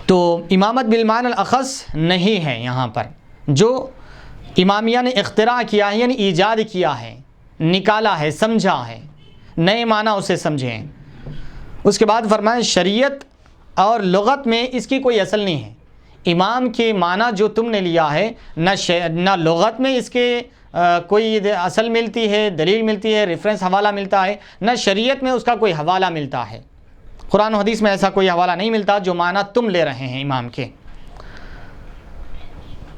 تو امامت بالمعنی الاخص نہیں ہے. یہاں پر جو امامیہ نے اختراع کیا ہے، یعنی ایجاد کیا ہے، نکالا ہے، سمجھا ہے، نئے معنی اسے سمجھیں. اس کے بعد فرمائیں شریعت اور لغت میں اس کی کوئی اصل نہیں ہے. امام کے معنی جو تم نے لیا ہے، نہ لغت میں اس کے کوئی اصل ملتی ہے، دلیل ملتی ہے، ریفرنس حوالہ ملتا ہے، نہ شریعت میں اس کا کوئی حوالہ ملتا ہے. قرآن و حدیث میں ایسا کوئی حوالہ نہیں ملتا جو معنی تم لے رہے ہیں امام کے.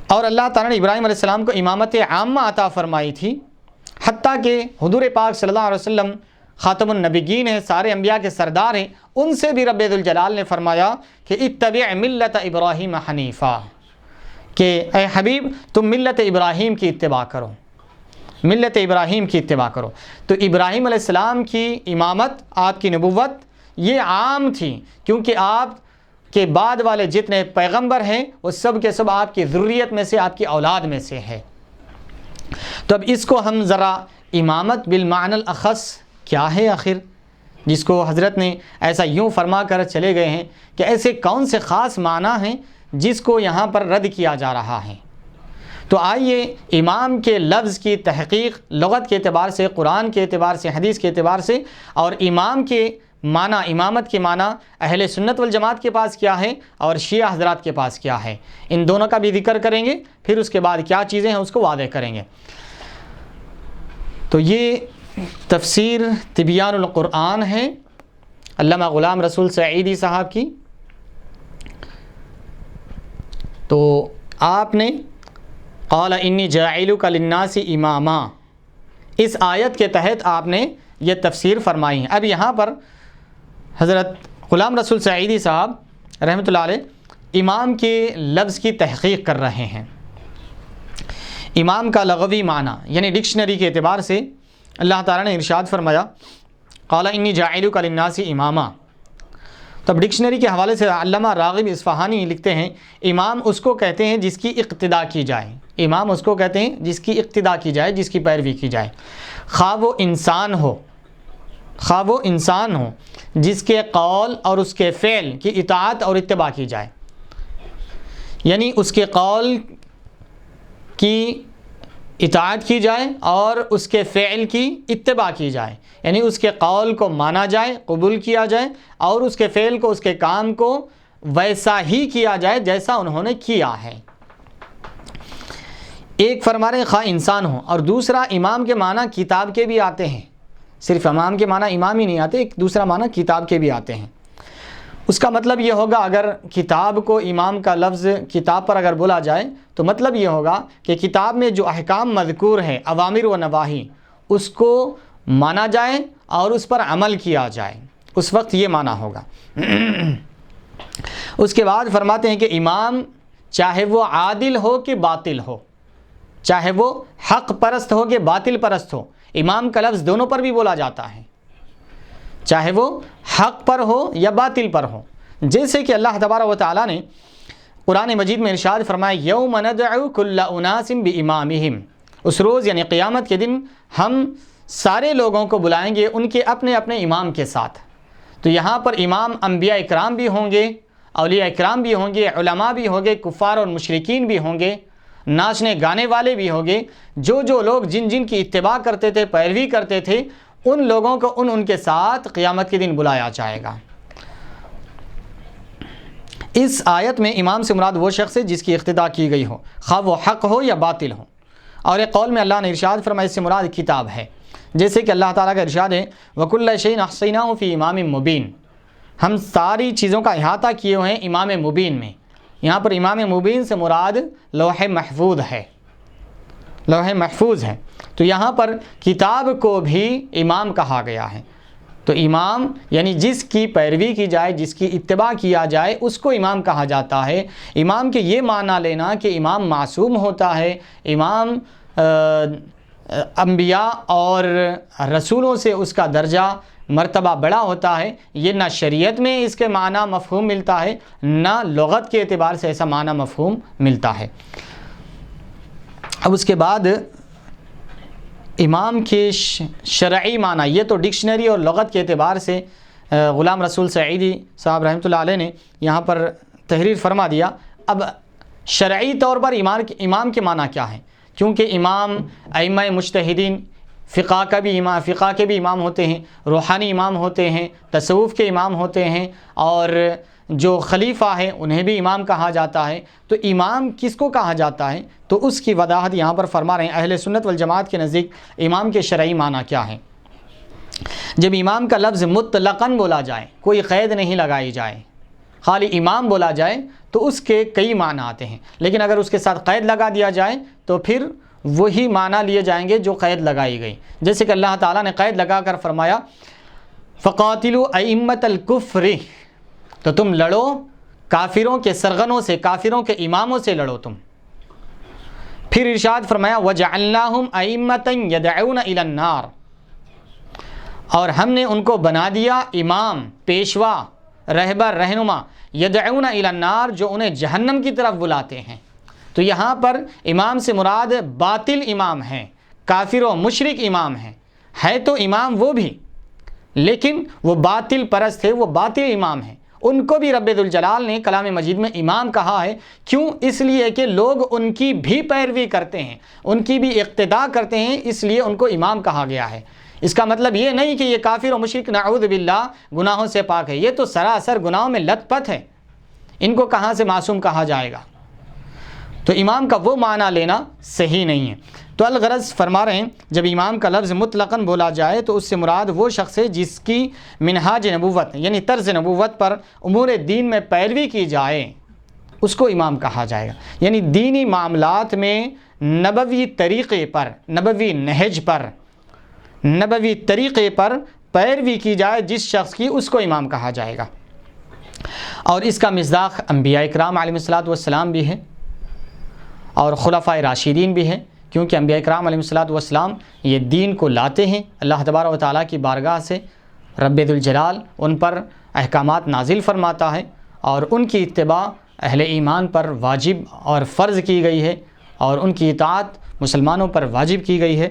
اور اللہ تعالیٰ نے ابراہیم علیہ السلام کو امامت عامہ عطا فرمائی تھی، حتیٰ کہ حضور پاک صلی اللہ علیہ وسلم خاتم النبیین ہیں، سارے انبیاء کے سردار ہیں. ان سے بھی رب ذوالجلال نے فرمایا کہ اتبع ملت ابراہیم حنیفہ، کہ اے حبیب تم ملت ابراہیم کی اتباع کرو، ملت ابراہیم کی اتباع کرو. تو ابراہیم علیہ السلام کی امامت، آپ کی نبوت یہ عام تھی، کیونکہ آپ کے بعد والے جتنے پیغمبر ہیں وہ سب کے سب آپ کی ذریت میں سے، آپ کی اولاد میں سے ہے. تو اب اس کو ہم ذرا امامت بالمعنی الاخص کیا ہے آخر، جس کو حضرت نے ایسا یوں فرما کر چلے گئے ہیں کہ ایسے کون سے خاص معنی ہیں جس کو یہاں پر رد کیا جا رہا ہے. تو آئیے امام کے لفظ کی تحقیق لغت کے اعتبار سے، قرآن کے اعتبار سے، حدیث کے اعتبار سے، اور امام کے معنی، امامت کے معنی اہل سنت والجماعت کے پاس کیا ہے اور شیعہ حضرات کے پاس کیا ہے، ان دونوں کا بھی ذکر کریں گے. پھر اس کے بعد کیا چیزیں ہیں اس کو واضح کریں گے. تو یہ تفسیر تبیان القرآن ہے علامہ غلام رسول سعیدی صاحب کی. تو آپ نے قال انی جاعلک للناس اماما، اس آیت کے تحت آپ نے یہ تفسیر فرمائی ہے. اب یہاں پر حضرت غلام رسول سعیدی صاحب رحمۃ اللہ علیہ امام کے لفظ کی تحقیق کر رہے ہیں. امام کا لغوی معنی یعنی ڈکشنری کے اعتبار سے اللہ تعالیٰ نے ارشاد فرمایا قال انی جاعلک للناس اماما. تو اب ڈکشنری کے حوالے سے علامہ راغب اصفہانی لکھتے ہیں امام اس کو کہتے ہیں جس کی اقتداء کی جائے، امام اس کو کہتے ہیں جس کی اقتداء کی جائے، جس کی پیروی کی جائے، خواہ وہ انسان ہو جس کے قول اور اس کے فعل کی اطاعت اور اتباع کی جائے، یعنی اس کے قول کی اطاعت کی جائے اور اس کے فعل کی اتباع کی جائے، یعنی اس کے قول کو مانا جائے، قبول کیا جائے، اور اس کے فعل کو، اس کے کام کو ویسا ہی کیا جائے جیسا انہوں نے کیا ہے۔ ایک فرما رہے ہیں خواہ انسان ہو، اور دوسرا امام کے معنی کتاب کے بھی آتے ہیں، صرف امام کے معنی امام ہی نہیں آتے، ایک دوسرا معنی کتاب کے بھی آتے ہیں۔ اس کا مطلب یہ ہوگا اگر کتاب کو امام کا لفظ کتاب پر اگر بولا جائے تو مطلب یہ ہوگا کہ کتاب میں جو احکام مذکور ہیں، اوامر و نواہی، اس کو مانا جائے اور اس پر عمل کیا جائے، اس وقت یہ معنی ہوگا۔ اس کے بعد فرماتے ہیں کہ امام چاہے وہ عادل ہو کہ باطل ہو، چاہے وہ حق پرست ہو کہ باطل پرست ہو، امام کا لفظ دونوں پر بھی بولا جاتا ہے، چاہے وہ حق پر ہو یا باطل پر ہو۔ جیسے کہ اللہ تبارک و تعالیٰ نے قرآن مجید میں ارشاد فرمایا یوم ندعو کل اناس بامامہم، اس روز یعنی قیامت کے دن ہم سارے لوگوں کو بلائیں گے ان کے اپنے اپنے امام کے ساتھ۔ تو یہاں پر امام انبیاء اکرام بھی ہوں گے، اولیاء اکرام بھی ہوں گے، علماء بھی ہوں گے، کفار اور مشرکین بھی ہوں گے، ناچنے گانے والے بھی ہوں گے، جو لوگ جن کی اتباع کرتے تھے، پیروی کرتے تھے، ان لوگوں کو ان کے ساتھ قیامت کے دن بلایا جائے گا۔ اس آیت میں امام سے مراد وہ شخص ہے جس کی اقتداء کی گئی ہو، خواہ وہ حق ہو یا باطل ہو۔ اور ایک قول میں اللہ نے ارشاد فرمایا اس سے مراد کتاب ہے، جیسے کہ اللہ تعالیٰ کا ارشاد ہے وَكُلَّ شَيْءٍ أَحْصَيْنَاهُ فِي إِمَامٍ مُبِينٍ، ہم ساری چیزوں کا احاطہ کیے ہوئے ہیں امام مبین میں۔ یہاں پر امام مبین سے مراد لوح محفوظ ہے، لوح محفوظ ہے۔ تو یہاں پر کتاب کو بھی امام کہا گیا ہے۔ تو امام یعنی جس کی پیروی کی جائے، جس کی اتباع کیا جائے، اس کو امام کہا جاتا ہے۔ امام کے یہ معنی لینا کہ امام معصوم ہوتا ہے، امام انبیاء اور رسولوں سے اس کا درجہ مرتبہ بڑا ہوتا ہے، یہ نہ شریعت میں اس کے معنی مفہوم ملتا ہے، نہ لغت کے اعتبار سے ایسا معنی مفہوم ملتا ہے۔ اب اس کے بعد امام کے شرعی معنی، یہ تو ڈکشنری اور لغت کے اعتبار سے غلام رسول سعیدی صاحب رحمۃ اللہ علیہ نے یہاں پر تحریر فرما دیا۔ اب شرعی طور پر امام کے معنی کیا ہیں؟ کیونکہ امام ائمہ مجتہدین فقہ کے بھی امام ہوتے ہیں، روحانی امام ہوتے ہیں، تصوف کے امام ہوتے ہیں، اور جو خلیفہ ہیں انہیں بھی امام کہا جاتا ہے۔ تو امام کس کو کہا جاتا ہے؟ تو اس کی وضاحت یہاں پر فرما رہے ہیں اہل سنت والجماعت کے نزدیک امام کے شرعی معنی کیا ہے۔ جب امام کا لفظ مطلقاً بولا جائے، کوئی قید نہیں لگائی جائے، خالی امام بولا جائے تو اس کے کئی معنی آتے ہیں، لیکن اگر اس کے ساتھ قید لگا دیا جائے تو پھر وہی معنی لیے جائیں گے جو قید لگائی گئی۔ جیسے کہ اللہ تعالیٰ نے قید لگا کر فرمایا فَقَاتِلُوا أَئِمَّةَ الْكُفْرِ، تو تم لڑو کافروں کے سرغنوں سے، کافروں کے اماموں سے لڑو تم۔ پھر ارشاد فرمایا وَجَعَلْنَاهُمْ أَئِمَّةً يَدْعُونَ إِلَى النَّارِ، اور ہم نے ان کو بنا دیا امام، پیشوا، رہبر، رہنما، يَدْعُونَ إِلَى النَّارِ، جو انہیں جہنم کی طرف بلاتے ہیں۔ تو یہاں پر امام سے مراد باطل امام ہیں، کافر و مشرک امام ہیں، ہے تو امام وہ بھی، لیکن وہ باطل پرست ہے، وہ باطل امام ہیں۔ ان کو بھی رب ذوالجلال نے کلام مجید میں امام کہا ہے۔ کیوں؟ اس لیے کہ لوگ ان کی بھی پیروی کرتے ہیں، ان کی بھی اقتداء کرتے ہیں، اس لیے ان کو امام کہا گیا ہے۔ اس کا مطلب یہ نہیں کہ یہ کافر و مشرک نعوذ باللہ گناہوں سے پاک ہے، یہ تو سراسر گناہوں میں لت پت ہے، ان کو کہاں سے معصوم کہا جائے گا؟ تو امام کا وہ معنی لینا صحیح نہیں ہے۔ تو الغرض فرما رہے ہیں جب امام کا لفظ مطلقاً بولا جائے تو اس سے مراد وہ شخص ہے جس کی منہاج نبوت یعنی طرز نبوت پر امور دین میں پیروی کی جائے، اس کو امام کہا جائے گا۔ یعنی دینی معاملات میں نبوی طریقے پر، نبوی نہج پر، نبوی طریقے پر پیروی کی جائے جس شخص کی، اس کو امام کہا جائے گا۔ اور اس کا مصداق انبیاء اکرام علیہ الصلوۃ والسلام بھی ہے اور خلفائے راشدین بھی ہیں، کیونکہ انبیاء اکرام علیہ الصلوۃ والسلام یہ دین کو لاتے ہیں اللہ تبارک و تعالیٰ کی بارگاہ سے، رب ذوالجلال ان پر احکامات نازل فرماتا ہے اور ان کی اتباع اہل ایمان پر واجب اور فرض کی گئی ہے اور ان کی اطاعت مسلمانوں پر واجب کی گئی ہے،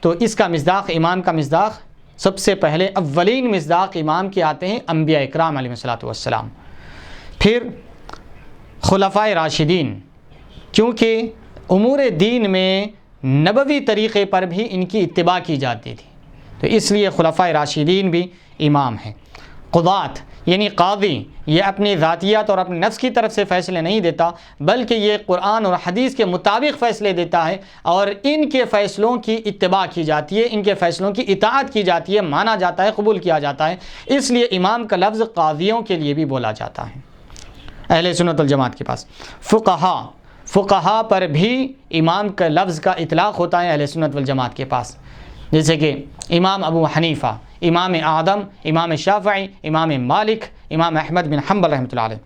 تو اس کا مصداق، ایمان کا مصداق، سب سے پہلے اولین مصداق ایمان کے آتے ہیں انبیاء اکرام علیہ الصلوۃ والسلام، پھر خلفائے راشدین، کیونکہ امور دین میں نبوی طریقے پر بھی ان کی اتباع کی جاتی تھی، تو اس لیے خلفائے راشدین بھی امام ہیں۔ قضات یعنی قاضی، یہ اپنی ذاتیات اور اپنے نفس کی طرف سے فیصلے نہیں دیتا، بلکہ یہ قرآن اور حدیث کے مطابق فیصلے دیتا ہے اور ان کے فیصلوں کی اتباع کی جاتی ہے، ان کے فیصلوں کی اطاعت کی جاتی ہے، مانا جاتا ہے، قبول کیا جاتا ہے، اس لیے امام کا لفظ قاضیوں کے لیے بھی بولا جاتا ہے اہل سنت والجماعت کے پاس۔ فقہا پر بھی امام کا لفظ کا اطلاق ہوتا ہے اہل سنت والجماعت کے پاس، جیسے کہ امام ابو حنیفہ، امام اعظم، امام شافعی، امام مالک، امام احمد بن حنبل رحمۃ اللہ علیہ۔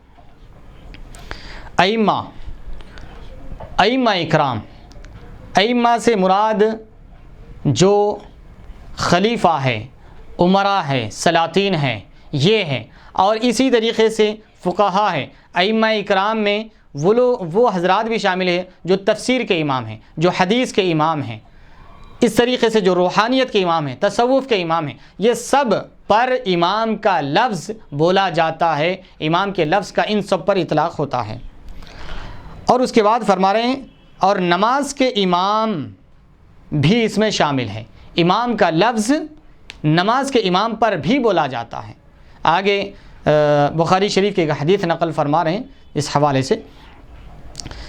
ائمہ اکرام، ائمہ سے مراد جو خلیفہ ہے، امراء ہے، سلاطین ہے، یہ ہے، اور اسی طریقے سے فقہا ہے۔ ائمہ اکرام میں وہ حضرات بھی شامل ہیں جو تفسیر کے امام ہیں، جو حدیث کے امام ہیں، اس طریقے سے جو روحانیت کے امام ہیں، تصوف کے امام ہیں، یہ سب پر امام کا لفظ بولا جاتا ہے، امام کے لفظ کا ان سب پر اطلاق ہوتا ہے۔ اور اس کے بعد فرما رہے ہیں اور نماز کے امام بھی اس میں شامل ہے، امام کا لفظ نماز کے امام پر بھی بولا جاتا ہے۔ آگے بخاری شریف کی ایک حدیث نقل فرما رہے ہیں اس حوالے سے،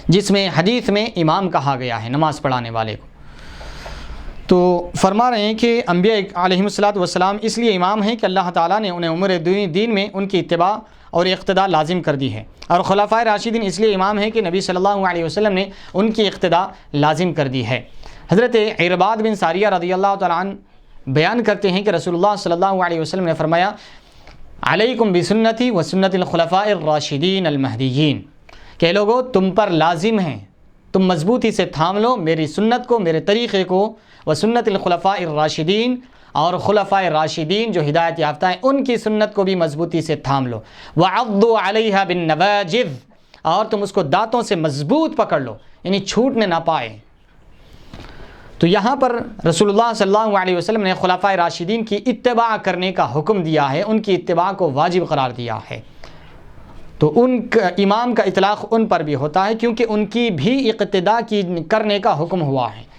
جس میں حدیث میں امام کہا گیا ہے نماز پڑھانے والے کو، تو فرما رہے ہیں کہ انبیاء علیہم الصلوۃ والسلام اس لیے امام ہیں کہ اللہ تعالیٰ نے انہیں امور دین میں ان کی اتباع اور اقتداء لازم کر دی ہے، اور خلفائے راشدین اس لیے امام ہیں کہ نبی صلی اللہ علیہ وسلم نے ان کی اقتداء لازم کر دی ہے۔ حضرت عرباد بن ساریہ رضی اللہ تعالیٰ عنہ بیان کرتے ہیں کہ رسول اللہ صلی اللہ علیہ وسلم نے فرمایا، علیکم بسنتی و سنت الخلفاء الراشدین المہدیین، کہ لوگو تم پر لازم ہیں، تم مضبوطی سے تھام لو میری سنت کو، میرے طریقے کو، و سنت الخلفاء الراشدین، اور خلفاء راشدین جو ہدایت یافتہ ہیں ان کی سنت کو بھی مضبوطی سے تھام لو، وعضوا علیہا بالنواجذ، اور تم اس کو دانتوں سے مضبوط پکڑ لو، یعنی چھوٹنے نہ پائے۔ تو یہاں پر رسول اللہ صلی اللہ علیہ وسلم نے خلفائے راشدین کی اتباع کرنے کا حکم دیا ہے، ان کی اتباع کو واجب قرار دیا ہے، تو ان کا امام کا اطلاق ان پر بھی ہوتا ہے کیونکہ ان کی بھی اقتداء کرنے کا حکم ہوا ہے۔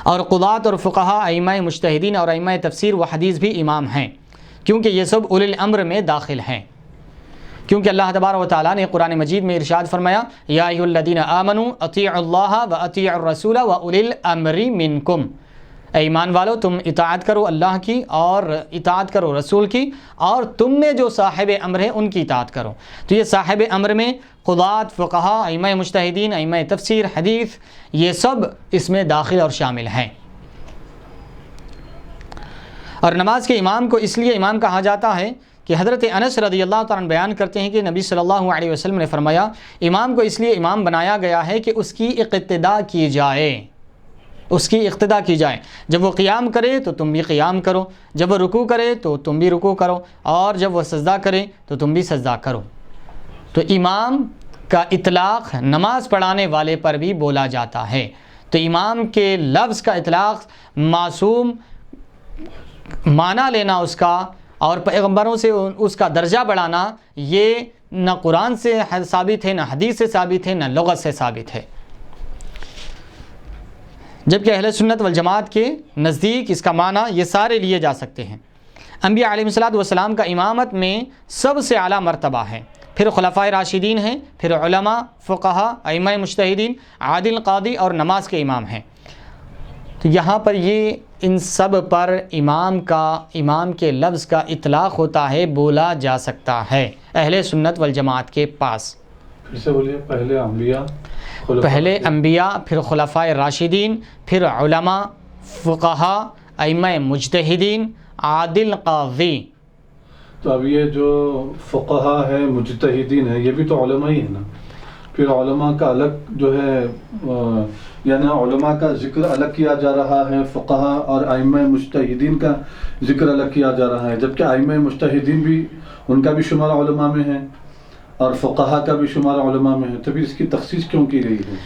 اور قضات اور فقہا، ائمہ مجتہدین اور ائمہ تفسیر و حدیث بھی امام ہیں، کیونکہ یہ سب اولی الامر میں داخل ہیں، کیونکہ اللہ تبارک و تعالیٰ نے قرآن مجید میں ارشاد فرمایا، یا ایھا الذین آمنوا اطیعوا اللہ و اطیعوا الرسول و اولی الامر منکم، اے ایمان والو تم اطاعت کرو اللہ کی اور اطاعت کرو رسول کی، اور تم میں جو صاحب امر ہیں ان کی اطاعت کرو۔ تو یہ صاحب امر میں قضات، فقہا، ائمہ مجتہدین، ائمہ تفسیر، حدیث، یہ سب اس میں داخل اور شامل ہیں۔ اور نماز کے امام کو اس لیے امام کہا جاتا ہے کہ حضرت انس رضی اللہ تعالیٰ عنہ بیان کرتے ہیں کہ نبی صلی اللہ علیہ وسلم نے فرمایا، امام کو اس لیے امام بنایا گیا ہے کہ اس کی اقتداء کی جائے، اس کی اقتداء کی جائے، جب وہ قیام کرے تو تم بھی قیام کرو، جب وہ رکوع کرے تو تم بھی رکوع کرو، اور جب وہ سجدہ کرے تو تم بھی سجدہ کرو۔ تو امام کا اطلاق نماز پڑھانے والے پر بھی بولا جاتا ہے، تو امام کے لفظ کا اطلاق معصوم معنی لینا اس کا اور پیغمبروں سے اس کا درجہ بڑھانا، یہ نہ قرآن سے ثابت ہے، نہ حدیث سے ثابت ہے، نہ لغت سے ثابت ہے، جبکہ اہل سنت والجماعت کے نزدیک اس کا معنی یہ سارے لیے جا سکتے ہیں۔ انبیاء علیہ الصلوۃ والسلام کا امامت میں سب سے اعلیٰ مرتبہ ہے، پھر خلفائے راشدین ہیں، پھر علماء، فقہا، ائمہ مجتہدین، عادل قاضی اور نماز کے امام ہیں۔ تو یہاں پر یہ ان سب پر امام کے لفظ کا اطلاق ہوتا ہے، بولا جا سکتا ہے اہل سنت والجماعت کے پاس۔ اسے بولیے پہلے انبیاء، پھر خلفائے راشدین، پھر علماء، فقہا، ائمہ مجتہدین، عادل قاضی۔ تو اب یہ جو فقہا ہے، مجتہدین ہے، یہ بھی تو علماء ہی ہیں نا؟ پھر علماء کا الگ جو ہے یعنی علماء کا ذکر الگ کیا جا رہا ہے، فقہا اور ائمہ مجتہدین کا ذکر الگ کیا جا رہا ہے، جبکہ ائمہ مجتہدین بھی ان کا بھی شمار علماء میں ہے اور فقہا کا بھی شمار علماء میں ہے، تو پھر اس کی تخصیص کیوں کی گئی ہے؟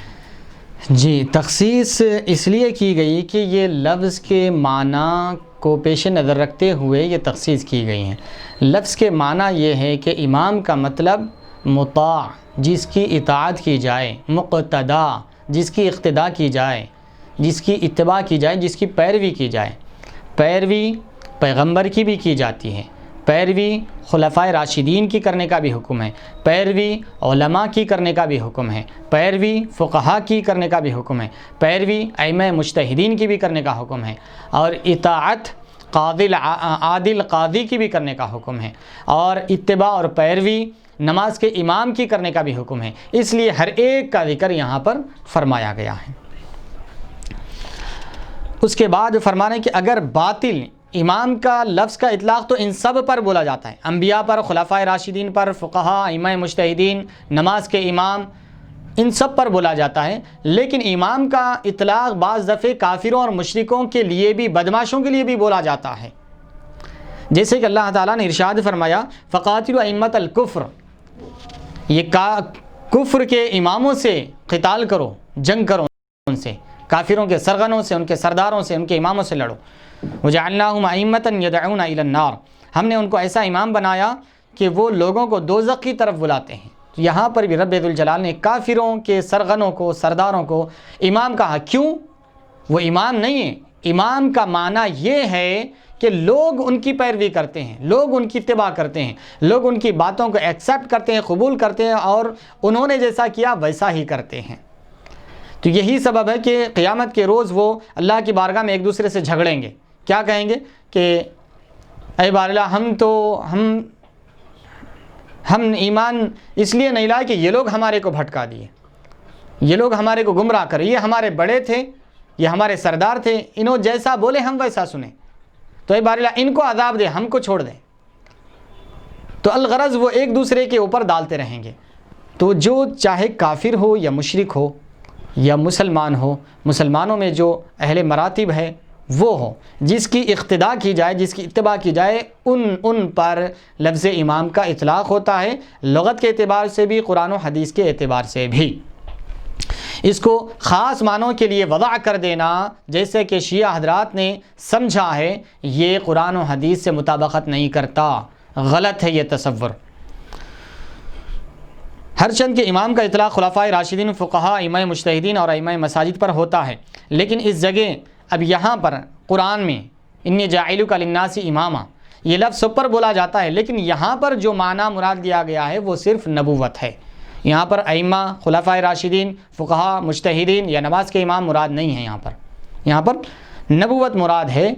جی، تخصیص اس لیے کی گئی کہ یہ لفظ کے معنی کو پیش نظر رکھتے ہوئے یہ تخصیص کی گئی ہیں۔ لفظ کے معنی یہ ہے کہ امام کا مطلب مطاع، جس کی اطاعت کی جائے، مقتدا، جس کی اقتداء کی جائے، جس کی اتباع کی جائے، جس کی پیروی کی جائے۔ پیروی پیغمبر کی بھی کی جاتی ہے، پیروی خلفائے راشدین کی کرنے کا بھی حکم ہے، پیروی علماء کی کرنے کا بھی حکم ہے، پیروی فقہا کی کرنے کا بھی حکم ہے، پیروی ائمہ مجتہدین کی بھی کرنے کا حکم ہے، اور اطاعت عادل قاضی کی بھی کرنے کا حکم ہے، اور اتباع اور پیروی نماز کے امام کی کرنے کا بھی حکم ہے۔ اس لیے ہر ایک کا ذکر یہاں پر فرمایا گیا ہے۔ اس کے بعد فرمانے کہ اگر باطل امام کا لفظ کا اطلاق تو ان سب پر بولا جاتا ہے، انبیاء پر، خلفائے راشدین پر، فقہا، ائمہ مجتہدین، نماز کے امام، ان سب پر بولا جاتا ہے، لیکن امام کا اطلاق بعض دفعے کافروں اور مشرکوں کے لیے بھی، بدماشوں کے لیے بھی بولا جاتا ہے، جیسے کہ اللہ تعالیٰ نے ارشاد فرمایا فقاتلوا ائمۃ الکفر، یہ کفر کے اماموں سے قتال کرو، جنگ کرو، ان سے، کافروں کے سرغنوں سے، ان کے سرداروں سے، ان کے اماموں سے لڑو۔ وجعلناہم ائمۃ یدعون الی النار، ہم نے ان کو ایسا امام بنایا کہ وہ لوگوں کو دوزخ کی طرف بلاتے ہیں۔ یہاں پر بھی رب ذوالجلال نے کافروں کے سرغنوں کو، سرداروں کو امام کہا، کیوں؟ وہ امام نہیں ہے، امام کا معنی یہ ہے کہ لوگ ان کی پیروی کرتے ہیں، لوگ ان کی اتباع کرتے ہیں، لوگ ان کی باتوں کو ایکسیپٹ کرتے ہیں، قبول کرتے ہیں، اور انہوں نے جیسا کیا ویسا ہی کرتے ہیں۔ تو یہی سبب ہے کہ قیامت کے روز وہ اللہ کی بارگاہ میں ایک دوسرے سے جھگڑیں گے، کیا کہیں گے کہ اے بار اللہ، ہم ایمان اس لیے نہیں لائے کہ یہ لوگ ہمارے کو بھٹکا دیے، یہ لوگ ہمارے کو گمراہ کرے، یہ ہمارے بڑے تھے، یہ ہمارے سردار تھے، انہوں جیسا بولے ہم ویسا سنیں، تو اے بار اللہ ان کو عذاب دے، ہم کو چھوڑ دیں۔ تو الغرض وہ ایک دوسرے کے اوپر ڈالتے رہیں گے۔ تو جو چاہے کافر ہو یا مشرک ہو یا مسلمان ہو، مسلمانوں میں جو اہل مراتب ہے وہ ہو، جس کی اقتداء کی جائے، جس کی اتباع کی جائے، ان پر لفظ امام کا اطلاق ہوتا ہے، لغت کے اعتبار سے بھی، قرآن و حدیث کے اعتبار سے بھی۔ اس کو خاص معنوں کے لیے وضع کر دینا، جیسے کہ شیعہ حضرات نے سمجھا ہے، یہ قرآن و حدیث سے مطابقت نہیں کرتا، غلط ہے یہ تصور۔ ہر چند کے امام کا اطلاق خلفائے راشدین، فقہا، ائمہ مجتہدین اور ائمہ مساجد پر ہوتا ہے، لیکن اس جگہ اب یہاں پر قرآن میں انی جاعلک للناس اماما، یہ لفظ سب پر بولا جاتا ہے، لیکن یہاں پر جو معنی مراد دیا گیا ہے وہ صرف نبوت ہے۔ یہاں پر ائمہ، خلفائے راشدین، فقہا، مجتہدین یا نماز کے امام مراد نہیں ہیں، یہاں پر نبوت مراد ہے۔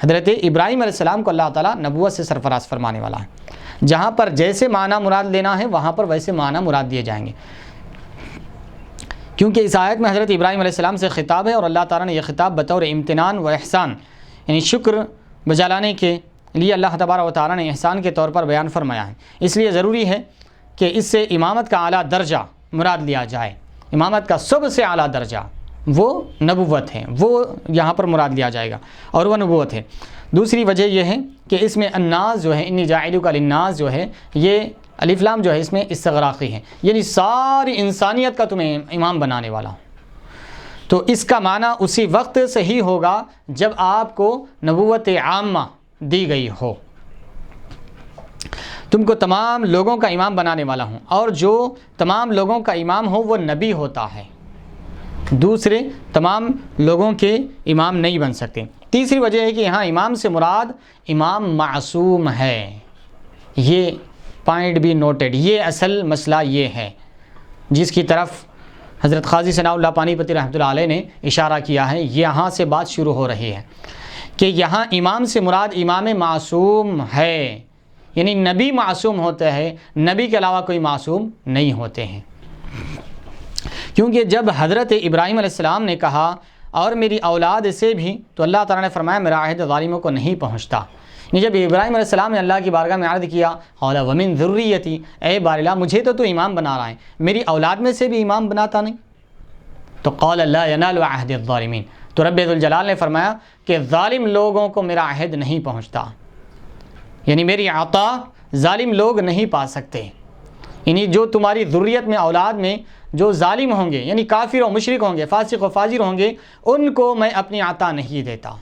حضرت ابراہیم علیہ السلام کو اللہ تعالیٰ نبوت سے سرفراز فرمانے والا ہے، جہاں پر جیسے معنی مراد لینا ہے وہاں پر ویسے معنی مراد دیے جائیں گے، کیونکہ اس آیت میں حضرت ابراہیم علیہ السلام سے خطاب ہے، اور اللہ تعالیٰ نے یہ خطاب بطور امتنان و احسان، یعنی شکر بجا لانے کے لیے اللہ تبارک و تعالیٰ نے احسان کے طور پر بیان فرمایا ہے۔ اس لیے ضروری ہے کہ اس سے امامت کا اعلیٰ درجہ مراد لیا جائے، امامت کا سب سے اعلیٰ درجہ وہ نبوت ہے، وہ یہاں پر مراد لیا جائے گا، اور وہ نبوت ہے۔ دوسری وجہ یہ ہے کہ اس میں الناس جو ہے، انی جاعلک للناس جو ہے، یہ الف لام جو ہے اس میں استغراقی ہے، یعنی ساری انسانیت کا تمہیں امام بنانے والا ہوں۔ تو اس کا معنی اسی وقت صحیح ہوگا جب آپ کو نبوت عامہ دی گئی ہو، تم کو تمام لوگوں کا امام بنانے والا ہوں، اور جو تمام لوگوں کا امام ہو وہ نبی ہوتا ہے، دوسرے تمام لوگوں کے امام نہیں بن سکتے۔ تیسری وجہ ہے کہ یہاں امام سے مراد امام معصوم ہے، یہ پوائنٹ بھی نوٹڈ، یہ اصل مسئلہ یہ ہے جس کی طرف حضرت قاضی ثناء اللہ پانی پتی رحمۃ اللہ علیہ نے اشارہ کیا ہے، یہاں سے بات شروع ہو رہی ہے کہ یہاں امام سے مراد امام معصوم ہے، یعنی نبی معصوم ہوتا ہے، نبی کے علاوہ کوئی معصوم نہیں ہوتے ہیں۔ کیونکہ جب حضرت ابراہیم علیہ السلام نے کہا اور میری اولاد سے بھی، تو اللہ تعالیٰ نے فرمایا میرا عہد ظالموں کو نہیں پہنچتا، جب ابراہیم علیہ السلام نے اللہ کی بارگاہ میں عرض کیا قال ومن ذریتی، اے بار الہ مجھے تو امام بنا رہا ہے، میری اولاد میں سے بھی امام بناتا نہیں؟ تو قال لا ینال عہد الظالمین، تو رب ذوالجلال نے فرمایا کہ ظالم لوگوں کو میرا عہد نہیں پہنچتا، یعنی میری عطا ظالم لوگ نہیں پا سکتے، یعنی جو تمہاری ذریت میں اولاد میں جو ظالم ہوں گے، یعنی کافر و مشرک ہوں گے، فاسق و فاجر ہوں گے، ان کو میں اپنی عطا نہیں دیتا،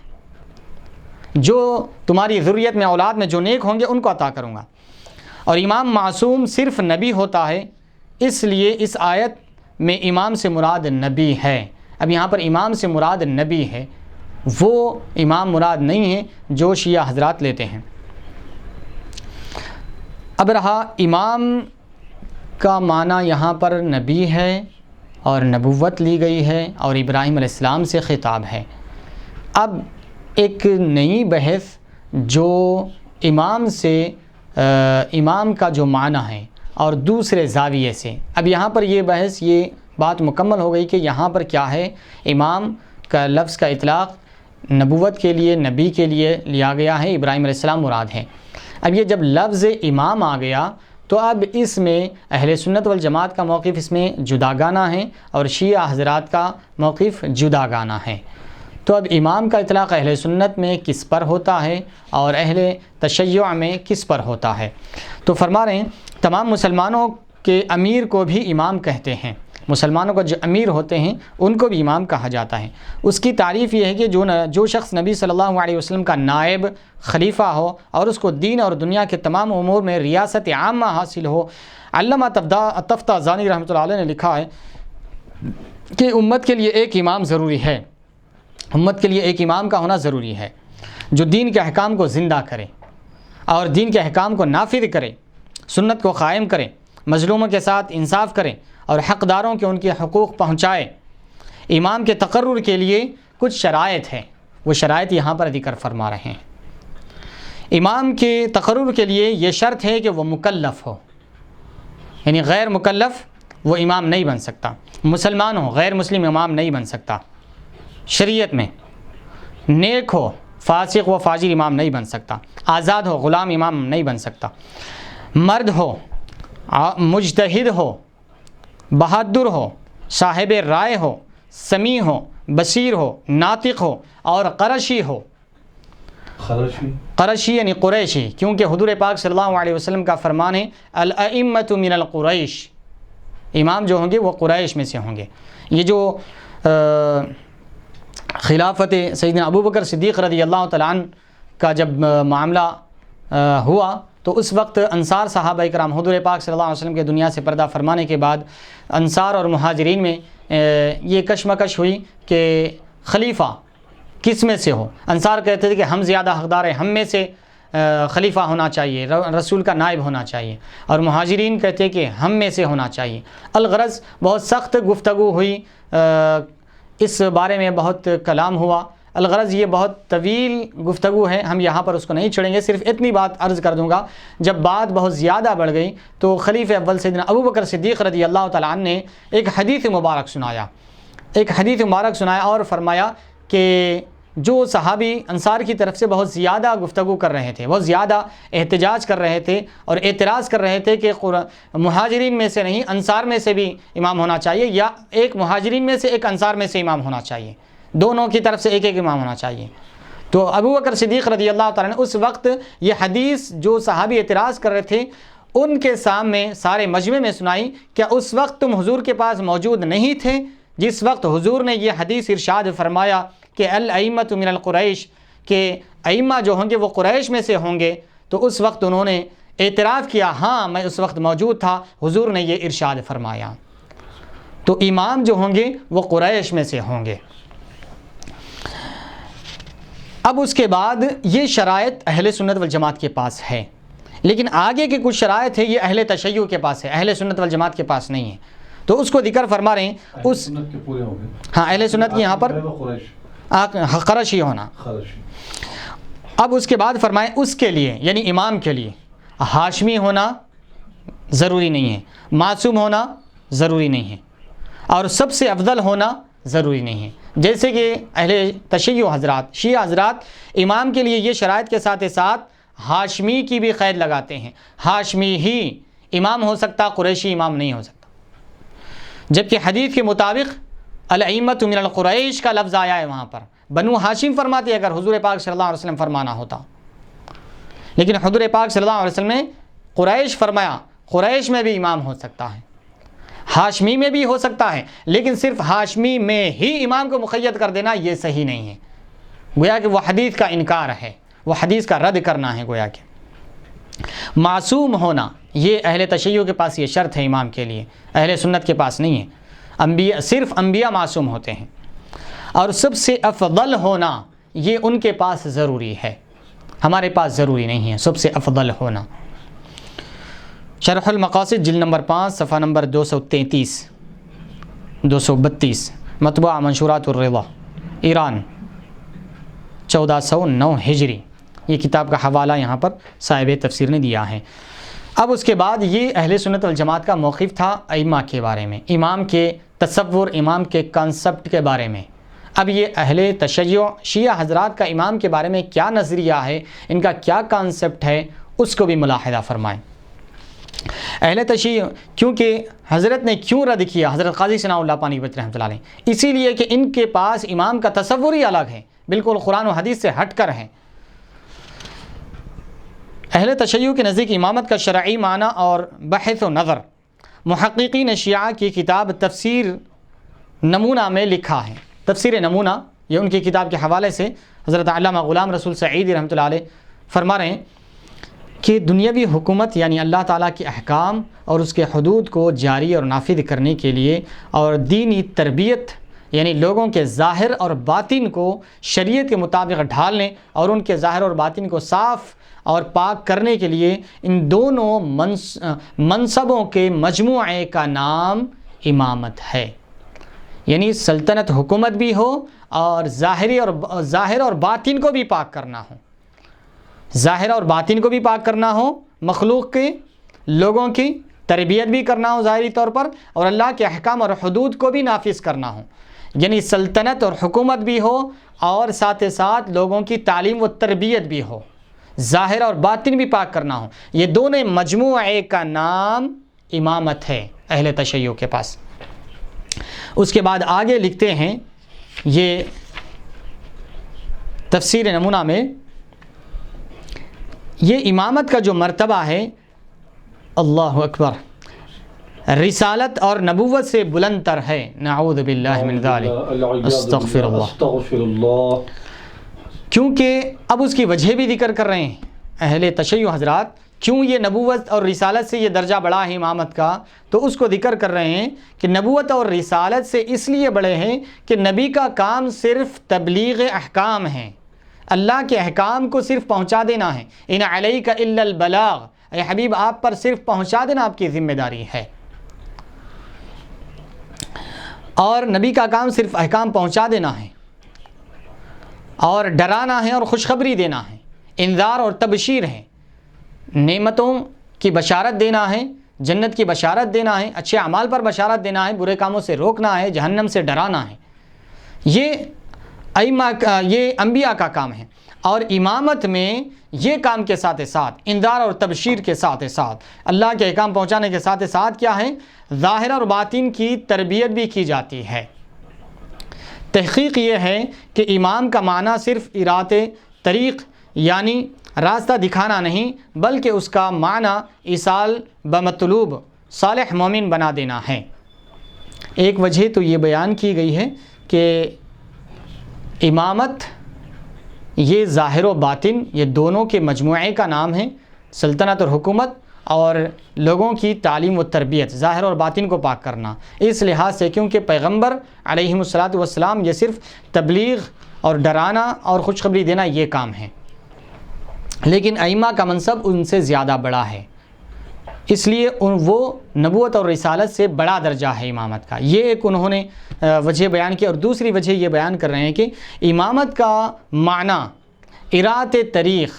جو تمہاری ذریت میں اولاد میں جو نیک ہوں گے ان کو عطا کروں گا۔ اور امام معصوم صرف نبی ہوتا ہے، اس لیے اس آیت میں امام سے مراد نبی ہے۔ اب یہاں پر امام سے مراد نبی ہے، وہ امام مراد نہیں ہے جو شیعہ حضرات لیتے ہیں۔ اب رہا امام کا معنی یہاں پر نبی ہے اور نبوت لی گئی ہے اور ابراہیم علیہ السلام سے خطاب ہے۔ اب ایک نئی بحث جو امام سے امام کا جو معنی ہے اور دوسرے زاویے سے، اب یہاں پر یہ بحث، یہ بات مکمل ہو گئی کہ یہاں پر کیا ہے، امام کا لفظ کا اطلاق نبوت کے لیے، نبی کے لیے لیا گیا ہے، ابراہیم علیہ السلام مراد ہے۔ اب یہ جب لفظ امام آ گیا تو اب اس میں اہل سنت والجماعت کا موقف اس میں جداگانہ ہے اور شیعہ حضرات کا موقف جداگانہ ہے۔ تو اب امام کا اطلاق اہل سنت میں کس پر ہوتا ہے اور اہل تشیع میں کس پر ہوتا ہے؟ تو فرما رہے ہیں تمام مسلمانوں کے امیر کو بھی امام کہتے ہیں، مسلمانوں کا جو امیر ہوتے ہیں ان کو بھی امام کہا جاتا ہے۔ اس کی تعریف یہ ہے کہ جو شخص نبی صلی اللہ علیہ وسلم کا نائب خلیفہ ہو اور اس کو دین اور دنیا کے تمام امور میں ریاست عامہ حاصل ہو۔ علامہ تفتازانی رحمۃ اللہ علیہ نے لکھا ہے کہ امت کے لیے ایک امام ضروری ہے، امت کے لیے ایک امام کا ہونا ضروری ہے جو دین کے احکام کو زندہ کرے اور دین کے احکام کو نافذ کرے، سنت کو قائم کرے، مظلوموں کے ساتھ انصاف کرے اور حقداروں کے ان کے حقوق پہنچائے۔ امام کے تقرر کے لیے کچھ شرائط ہیں، وہ شرائط یہاں پر ذکر فرما رہے ہیں۔ امام کے تقرر کے لیے یہ شرط ہے کہ وہ مکلف ہو، یعنی غیر مکلف وہ امام نہیں بن سکتا، مسلمان ہو، غیر مسلم امام نہیں بن سکتا، شریعت میں نیک ہو، فاسق و فاجر امام نہیں بن سکتا، آزاد ہو، غلام امام نہیں بن سکتا، مرد ہو، مجتہد ہو، بہادر ہو، صاحب رائے ہو، سمیع ہو، بصیر ہو، ناطق ہو اور قرشی ہو۔ قرشی یعنی قریشی، کیونکہ حضور پاک صلی اللہ علیہ وسلم کا فرمان ہے الائمۃ من القریش، امام جو ہوں گے وہ قریش میں سے ہوں گے۔ یہ جو خلافت سیدنا ابو بکر صدیق رضی اللہ تعالیٰ عنہ کا جب معاملہ ہوا تو اس وقت انصار صحابہ کرام حضور پاک صلی اللہ علیہ وسلم کے دنیا سے پردہ فرمانے کے بعد انصار اور مہاجرین میں یہ کشمکش ہوئی کہ خلیفہ کس میں سے ہو۔ انصار کہتے تھے کہ ہم زیادہ حقدار ہیں، ہم میں سے خلیفہ ہونا چاہیے، رسول کا نائب ہونا چاہیے، اور مہاجرین کہتے کہ ہم میں سے ہونا چاہیے۔ الغرض بہت سخت گفتگو ہوئی، اس بارے میں بہت کلام ہوا۔ الغرض یہ بہت طویل گفتگو ہے، ہم یہاں پر اس کو نہیں چھڑیں گے، صرف اتنی بات عرض کر دوں گا۔ جب بات بہت زیادہ بڑھ گئی تو خلیفہ اول سیدنا ابو بکر صدیق رضی اللہ تعالیٰ عنہ نے ایک حدیث مبارک سنایا اور فرمایا کہ جو صحابی انصار کی طرف سے بہت زیادہ گفتگو کر رہے تھے، بہت زیادہ احتجاج کر رہے تھے اور اعتراض کر رہے تھے کہ مہاجرین میں سے نہیں انصار میں سے بھی امام ہونا چاہیے، یا ایک مہاجرین میں سے ایک انصار میں سے امام ہونا چاہیے، دونوں کی طرف سے ایک ایک امام ہونا چاہیے۔ تو ابو بکر صدیق رضی اللہ تعالیٰ نے اس وقت یہ حدیث جو صحابی اعتراض کر رہے تھے ان کے سامنے سارے مجمع میں سنائی۔ کیا اس وقت تم حضور کے پاس موجود نہیں تھے جس وقت حضور نے یہ حدیث ارشاد فرمایا کہ الائمۃ من القریش، کہ ائمہ جو ہوں گے وہ قریش میں سے ہوں گے؟ تو اس وقت انہوں نے اعتراف کیا، ہاں میں اس وقت موجود تھا، حضور نے یہ ارشاد فرمایا۔ تو امام جو ہوں گے وہ قریش میں سے ہوں گے۔ اب اس کے بعد یہ شرائط اہل سنت والجماعت کے پاس ہے، لیکن آگے کے کچھ شرائط ہے یہ اہل تشیع کے پاس ہے، اہل سنت والجماعت کے پاس نہیں ہے۔ تو اس کو ذکر فرما رہے ہیں، اس سنت کے پورے ہو گئے، ہاں اہل سنت کی یہاں پر قرشی ہونا۔ اب اس کے بعد فرمائیں اس کے لیے یعنی امام کے لیے ہاشمی ہونا ضروری نہیں ہے، معصوم ہونا ضروری نہیں ہے، اور سب سے افضل ہونا ضروری نہیں ہے۔ جیسے کہ اہل تشیع حضرات، شیعہ حضرات امام کے لیے یہ شرائط کے ساتھ ساتھ ہاشمی کی بھی قید لگاتے ہیں، ہاشمی ہی امام ہو سکتا، قریشی امام نہیں ہو سکتا، جبکہ حدیث کے مطابق الائمۃ من القریش کا لفظ آیا ہے وہاں پر، بنو ہاشم فرماتے اگر حضور پاک صلی اللہ علیہ وسلم فرمانا ہوتا، لیکن حضور پاک صلی اللہ علیہ وسلم نے قریش فرمایا، قریش میں بھی امام ہو سکتا ہے، ہاشمی میں بھی ہو سکتا ہے، لیکن صرف ہاشمی میں ہی امام کو مقید کر دینا یہ صحیح نہیں ہے، گویا کہ وہ حدیث کا انکار ہے، وہ حدیث کا رد کرنا ہے، گویا کہ معصوم ہونا یہ اہل تشیع کے پاس یہ شرط ہے امام کے لیے، اہل سنت کے پاس نہیں ہے، انبیاء صرف انبیاء معصوم ہوتے ہیں، اور سب سے افضل ہونا یہ ان کے پاس ضروری ہے، ہمارے پاس ضروری نہیں ہے سب سے افضل ہونا۔ شرح المقاصد جلد نمبر 5 صفحہ نمبر 233 232 مطبوعہ منشورات الرضا ایران 1409 ہجری، یہ کتاب کا حوالہ یہاں پر صاحب تفسیر نے دیا ہے۔ اب اس کے بعد یہ اہل سنت والجماعت کا موقف تھا ائمہ کے بارے میں، امام کے تصور، امام کے کانسیپٹ کے بارے میں۔ اب یہ اہل تشیع شیعہ حضرات کا امام کے بارے میں کیا نظریہ ہے، ان کا کیا کانسیپٹ ہے، اس کو بھی ملاحظہ فرمائیں۔ اہل تشیع کیونکہ حضرت نے کیوں رد کیا، حضرت قاضی ثناء اللہ پانی پت رحمۃ اللہ علیہ، اسی لیے کہ ان کے پاس امام کا تصور ہی الگ ہے، بالکل قرآن و حدیث سے ہٹ کر ہے۔ اہل تشیع کے نزدیک امامت کا شرعی معنی اور بحث و نظر محققین شیعہ کی کتاب تفسیر نمونہ میں لکھا ہے۔ تفسیر نمونہ یہ ان کی کتاب کے حوالے سے حضرت علامہ غلام رسول سعیدی رحمۃ اللہ علیہ فرما رہے ہیں کہ دنیاوی حکومت یعنی اللہ تعالیٰ کے احکام اور اس کے حدود کو جاری اور نافذ کرنے کے لیے، اور دینی تربیت یعنی لوگوں کے ظاہر اور باطن کو شریعت کے مطابق ڈھالنے اور ان کے ظاہر اور باطن کو صاف اور پاک کرنے کے لیے، ان دونوں منصبوں کے مجموعے کا نام امامت ہے۔ یعنی سلطنت حکومت بھی ہو اور ظاہر اور باطن کو بھی پاک کرنا ہو، ظاہر اور باطن کو بھی پاک کرنا ہو، مخلوق کے لوگوں کی تربیت بھی کرنا ہو ظاہری طور پر، اور اللہ کے احکام اور حدود کو بھی نافذ کرنا ہو، یعنی سلطنت اور حکومت بھی ہو اور ساتھ ساتھ لوگوں کی تعلیم و تربیت بھی ہو، ظاہر اور باطن بھی پاک کرنا ہو، یہ دونوں مجموعے کا نام امامت ہے اہل تشیع کے پاس۔ اس کے بعد آگے لکھتے ہیں یہ تفسیر نمونہ میں، یہ امامت کا جو مرتبہ ہے اللہ اکبر، رسالت اور نبوت سے بلند تر ہے، نعوذ باللہ من ذلک، استغفر اللہ۔ کیونکہ اب اس کی وجہ بھی ذکر کر رہے ہیں اہل تشیع حضرات، کیوں یہ نبوت اور رسالت سے یہ درجہ بڑا ہے امامت کا، تو اس کو ذکر کر رہے ہیں کہ نبوت اور رسالت سے اس لیے بڑے ہیں کہ نبی کا کام صرف تبلیغ احکام ہے، اللہ کے احکام کو صرف پہنچا دینا ہے، ان علیک الا البلاغ، اے حبیب آپ پر صرف پہنچا دینا آپ کی ذمہ داری ہے، اور نبی کا کام صرف احکام پہنچا دینا ہے اور ڈرانا ہے اور خوشخبری دینا ہے، انذار اور تبشیر ہے، نعمتوں کی بشارت دینا ہے، جنت کی بشارت دینا ہے، اچھے اعمال پر بشارت دینا ہے، برے کاموں سے روکنا ہے، جہنم سے ڈرانا ہے، یہ یہ انبیاء کا کام ہے۔ اور امامت میں یہ کام کے ساتھ ساتھ، انذار اور تبشیر کے ساتھ ساتھ، اللہ کے احکام پہنچانے کے ساتھ ساتھ کیا ہے، ظاہر اور باطن کی تربیت بھی کی جاتی ہے۔ تحقیق یہ ہے کہ امام کا معنی صرف ارات طریق یعنی راستہ دکھانا نہیں، بلکہ اس کا معنی ایصال بمطلوب صالح مومن بنا دینا ہے۔ ایک وجہ تو یہ بیان کی گئی ہے کہ امامت یہ ظاہر و باطن یہ دونوں کے مجموعے کا نام ہے، سلطنت اور حکومت اور لوگوں کی تعلیم و تربیت، ظاہر اور باطن کو پاک کرنا، اس لحاظ سے کیونکہ پیغمبر علیہ الصلاۃ والسلام یہ صرف تبلیغ اور ڈرانا اور خوشخبری دینا یہ کام ہے، لیکن ائمہ کا منصب ان سے زیادہ بڑا ہے، اس لیے وہ نبوت اور رسالت سے بڑا درجہ ہے امامت کا۔ یہ ایک انہوں نے وجہ بیان کی، اور دوسری وجہ یہ بیان کر رہے ہیں کہ امامت کا معنی ارات طریق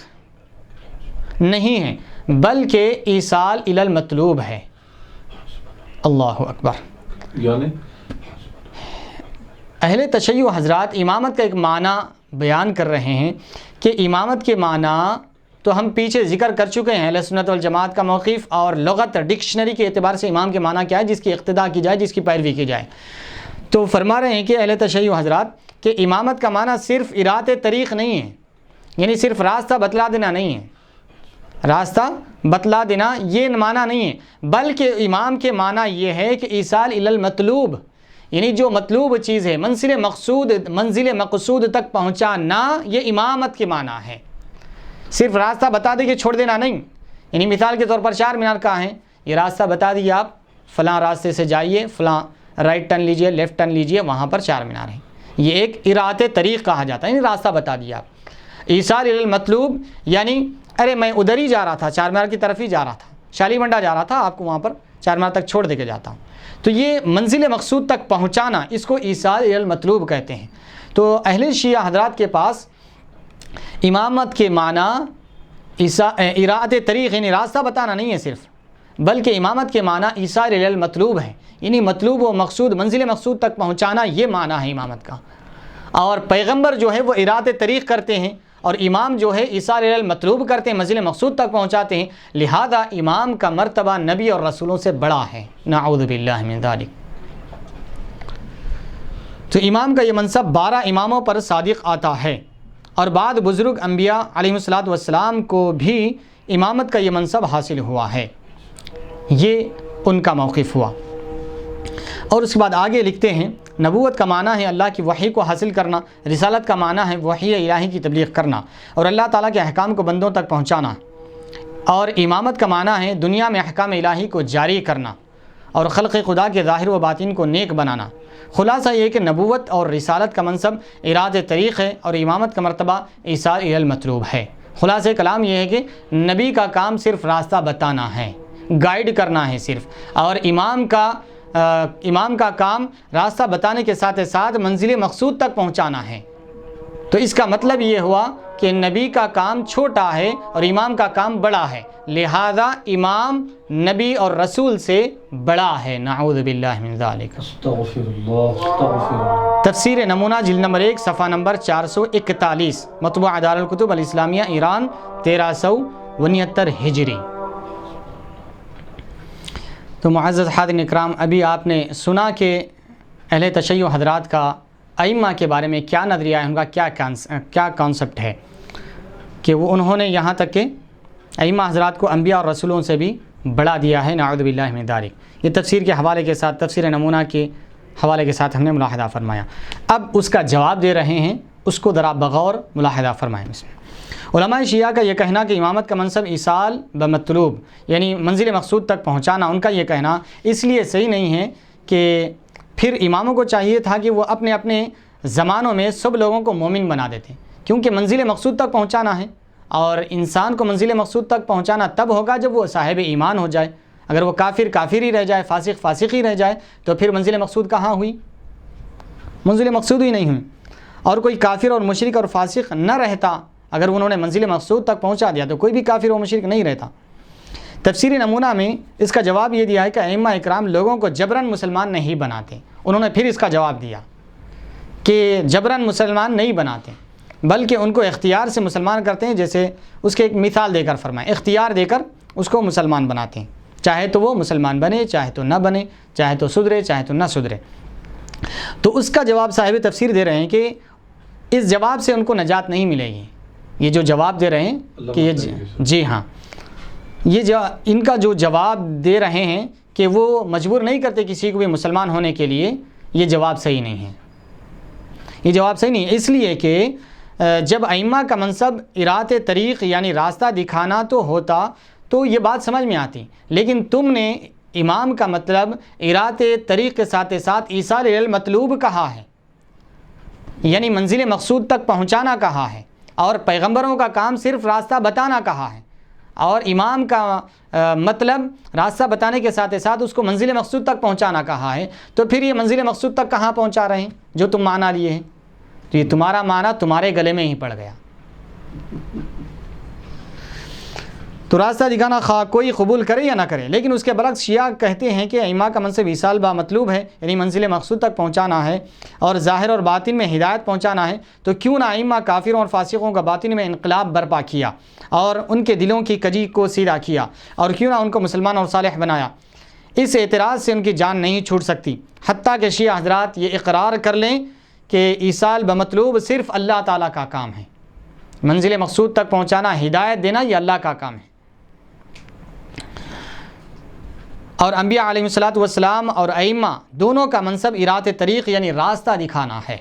نہیں ہے بلکہ ایصال الی المطلوب ہے۔ اللہ اکبر۔ یعنی اہل تشیع حضرات امامت کا ایک معنی بیان کر رہے ہیں کہ امامت کے معنی تو ہم پیچھے ذکر کر چکے ہیں اہل سنت والجماعت کا موقف اور لغت ڈکشنری کے اعتبار سے امام کے معنی کیا ہے جس کی اقتداء کی جائے، جس کی پیروی کی جائے۔ تو فرما رہے ہیں کہ اہل تشیع حضرات کہ امامت کا معنی صرف ارات طریق نہیں ہے، یعنی صرف راستہ بتلا دینا نہیں ہے، راستہ بتلا دینا یہ معنی نہیں ہے، بلکہ امام کے معنی یہ ہے کہ ایصال الی المطلوب، یعنی جو مطلوب چیز ہے منزل مقصود تک پہنچانا، یہ امامت کے معنی ہے۔ صرف راستہ بتا دے کہ چھوڑ دینا نہیں، یعنی مثال کے طور پر چار مینار کہاں ہیں، یہ راستہ بتا دیے آپ، فلاں راستے سے جائیے، فلاں رائٹ ٹرن لیجئے، لیفٹ ٹرن لیجئے، وہاں پر چار مینار ہیں، یہ ایک ارات طریق کہا جاتا ہے، یعنی راستہ بتا دیا آپ۔ ایصال الی المطلوب یعنی ارے میں ادھر ہی جا رہا تھا، چار مینار کی طرف ہی جا رہا تھا، شالی منڈا جا رہا تھا، آپ کو وہاں پر چار مینار تک چھوڑ دے کے جاتا ہوں، تو یہ منزل مقصود تک پہنچانا، اس کو ایصال الی المطلوب کہتے ہیں۔ تو اہل شیعہ حضرات کے پاس امامت کے معنی ارات طریق یعنی راستہ بتانا نہیں ہے صرف، بلکہ امامت کے معنی ایصال الی المطلوب ہے، یعنی مطلوب و مقصود منزل مقصود تک پہنچانا، یہ معنی ہے امامت کا۔ اور پیغمبر جو ہے وہ ارات طریق کرتے ہیں، اور امام جو ہے ایصال الی المطلوب کرتے ہیں، منزل مقصود تک پہنچاتے ہیں، لہذا امام کا مرتبہ نبی اور رسولوں سے بڑا ہے، نعوذ باللہ من ذالک۔ تو امام کا یہ منصب 12 اماموں پر صادق آتا ہے، اور بعد بزرگ انبیاء علیہ الصلوۃ والسلام کو بھی امامت کا یہ منصب حاصل ہوا ہے، یہ ان کا موقف ہوا۔ اور اس کے بعد آگے لکھتے ہیں، نبوت کا معنی ہے اللہ کی وحی کو حاصل کرنا، رسالت کا معنی ہے وحی الہی کی تبلیغ کرنا اور اللہ تعالیٰ کے احکام کو بندوں تک پہنچانا، اور امامت کا معنی ہے دنیا میں احکام الہی کو جاری کرنا اور خلق خدا کے ظاہر و باطن کو نیک بنانا۔ خلاصہ یہ کہ نبوت اور رسالت کا منصب ارات طریق ہے، اور امامت کا مرتبہ ایصال الی المطلوب ہے۔ خلاصہ کلام یہ ہے کہ نبی کا کام صرف راستہ بتانا ہے، گائیڈ کرنا ہے صرف، اور امام کا کام راستہ بتانے کے ساتھ ساتھ منزل مقصود تک پہنچانا ہے۔ تو اس کا مطلب یہ ہوا کہ نبی کا کام چھوٹا ہے اور امام کا کام بڑا ہے، لہذا امام نبی اور رسول سے بڑا ہے، نعوذ باللہ من ذالک۔ استغفر اللہ، استغفر اللہ۔ تفسیر نمونہ جلد نمبر 1 صفحہ نمبر 441، مطبوعہ دارالکتب الاسلامیہ ایران 1369 ہجری۔ تو معزز حاضرین اکرام، ابھی آپ نے سنا کہ اہل تشیع حضرات کا ائمہ کے بارے میں کیا نظریہ ہے، ان کا کیا کانسیپٹ ہے، کہ وہ انہوں نے یہاں تک کہ ائمہ حضرات کو انبیاء اور رسولوں سے بھی بڑھا دیا ہے، نعوذ باللہ من ذالک۔ یہ تفسیر کے حوالے کے ساتھ، تفسیر نمونہ کے حوالے کے ساتھ ہم نے ملاحظہ فرمایا۔ اب اس کا جواب دے رہے ہیں، اس کو ذرا بغور ملاحظہ فرمائیں۔ اس میں علماء شیعہ کا یہ کہنا کہ امامت کا منصب ایصال بمطلوب یعنی منزل مقصود تک پہنچانا، ان کا یہ کہنا اس لیے صحیح نہیں ہے کہ پھر اماموں کو چاہیے تھا کہ وہ اپنے اپنے زمانوں میں سب لوگوں کو مومن بنا دیتے، کیونکہ منزل مقصود تک پہنچانا ہے، اور انسان کو منزل مقصود تک پہنچانا تب ہوگا جب وہ صاحب ایمان ہو جائے۔ اگر وہ کافر ہی رہ جائے، فاسق ہی رہ جائے، تو پھر منزل مقصود کہاں ہوئی؟ منزل مقصود ہی نہیں ہوئی۔ اور کوئی کافر اور مشرک اور فاسق نہ رہتا، اگر انہوں نے منزل مقصود تک پہنچا دیا تو کوئی بھی کافر و مشرک نہیں رہتا۔ تفسیر نمونہ میں اس کا جواب یہ دیا ہے کہ ائمہ اکرام لوگوں کو جبراً مسلمان نہیں بناتے۔ انہوں نے پھر اس کا جواب دیا کہ جبراً مسلمان نہیں بناتے، بلکہ ان کو اختیار سے مسلمان کرتے ہیں، جیسے اس کے ایک مثال دے کر فرمائیں، اختیار دے کر اس کو مسلمان بناتے ہیں، چاہے تو وہ مسلمان بنے، چاہے تو نہ بنے، چاہے تو سدھرے، چاہے تو نہ سدھرے۔ تو اس کا جواب صاحب تفسیر دے رہے ہیں کہ اس جواب سے ان کو نجات نہیں ملے گی۔ یہ جو جواب دے رہے ہیں کہ یہ جی ہاں، یہ ان کا جو جواب دے رہے ہیں کہ وہ مجبور نہیں کرتے کسی کو بھی مسلمان ہونے کے لیے، یہ جواب صحیح نہیں ہے۔ یہ جواب صحیح نہیں ہے اس لیے کہ جب ائمہ کا منصب ارات طریق یعنی راستہ دکھانا تو ہوتا تو یہ بات سمجھ میں آتی، لیکن تم نے امام کا مطلب ارات طریق کے ساتھ ساتھ ایصال الی المطلوب کہا ہے، یعنی منزل مقصود تک پہنچانا کہا ہے، اور پیغمبروں کا کام صرف راستہ بتانا کہا ہے، اور امام کا مطلب راستہ بتانے کے ساتھ ساتھ اس کو منزل مقصود تک پہنچانا کہا ہے، تو پھر یہ منزل مقصود تک کہاں پہنچا رہے ہیں جو تم معنی لیے ہیں؟ تو یہ تمہارا معنی تمہارے گلے میں ہی پڑ گیا۔ تو راستہ دکھانا خواہ کوئی قبول کرے یا نہ کرے، لیکن اس کے برعکس شیعہ کہتے ہیں کہ ائمہ کا منصب ایصال با مطلوب ہے، یعنی منزل مقصود تک پہنچانا ہے اور ظاہر اور باطن میں ہدایت پہنچانا ہے، تو کیوں نہ ائمہ کافروں اور فاسقوں کا باطن میں انقلاب برپا کیا اور ان کے دلوں کی کجی کو سیدھا کیا، اور کیوں نہ ان کو مسلمان اور صالح بنایا۔ اس اعتراض سے ان کی جان نہیں چھوٹ سکتی، حتیٰ کہ شیعہ حضرات یہ اقرار کر لیں کہ ایصال بمطلوب صرف اللہ تعالیٰ کا کام ہے، منزل مقصود تک پہنچانا، ہدایت دینا، یہ اللہ کا کام ہے۔ اور انبیاء علیہ السلام اور ائمہ دونوں کا منصب ارات طریق یعنی راستہ دکھانا ہے،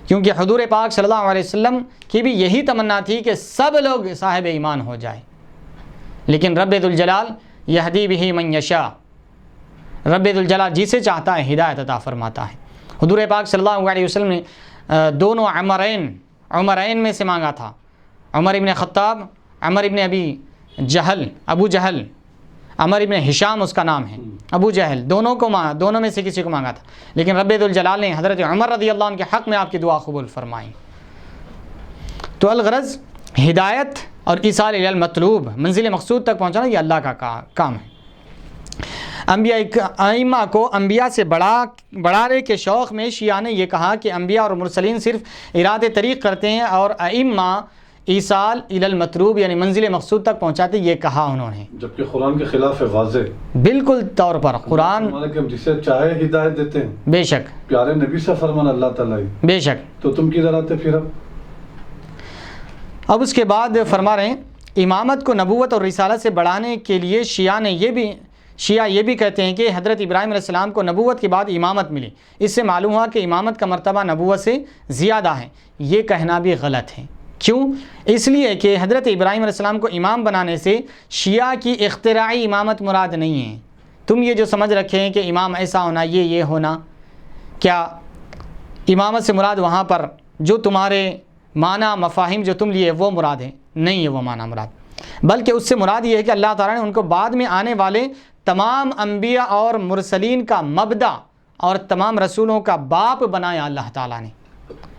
کیونکہ حضور پاک صلی اللہ علیہ وسلم کی بھی یہی تمنا تھی کہ سب لوگ صاحب ایمان ہو جائیں، لیکن رب ذوالجلال یہدی بہ من یشاء، رب ذوالجلال جسے چاہتا ہے ہدایت عطا فرماتا ہے۔ حضور پاک صلی اللہ علیہ وسلم نے دونوں عمرین میں سے مانگا تھا، عمر ابن خطاب، عمر ابن ابو جہل، عمر ابن ہشام اس کا نام ہے، ابو جہل، دونوں میں سے کسی کو مانگا تھا، لیکن رب ذوالجلال نے حضرت عمر رضی اللہ عنہ کے حق میں آپ کی دعا قبول فرمائی۔ تو الغرض ہدایت اور ایصال الی المطلوب، منزل مقصود تک پہنچانا، یہ اللہ کا کام ہے۔ ائمہ کو انبیاء سے بڑھانے کے شوق میں شیعہ نے یہ کہا کہ انبیاء اور مرسلین صرف اراد طریق کرتے ہیں اور ائمہ ایصال الی المطلوب یعنی منزل مقصود تک پہنچاتے، یہ کہا انہوں نے، جبکہ قرآن کے خلاف ہے، واضح بالکل طور پر قرآن کہ ہم جسے چاہے ہدایت دیتے ہیں، بے شک پیارے نبی سے فرمان اللہ تعالیٰ ہی، بے شک۔ تو تم کدھر آتے پھر؟ اب اس کے بعد فرما رہے ہیں امامت کو نبوت اور رسالت سے بڑھانے کے لیے شیعہ یہ بھی کہتے ہیں کہ حضرت ابراہیم علیہ السلام کو نبوت کے بعد امامت ملی، اس سے معلوم ہوا کہ امامت کا مرتبہ نبوت سے زیادہ ہے۔ یہ کہنا بھی غلط ہے، کیوں؟ اس لیے کہ حضرت ابراہیم علیہ السلام کو امام بنانے سے شیعہ کی اختراعی امامت مراد نہیں ہے۔ تم یہ جو سمجھ رکھے ہیں کہ امام ایسا ہونا، یہ ہونا، کیا امامت سے مراد وہاں پر جو تمہارے معنی مفاہیم جو تم لیے وہ مراد ہے؟ نہیں ہے وہ معنی مراد، بلکہ اس سے مراد یہ ہے کہ اللہ تعالیٰ نے ان کو بعد میں آنے والے تمام انبیاء اور مرسلین کا مبدأ اور تمام رسولوں کا باپ بنایا اللہ تعالیٰ نے۔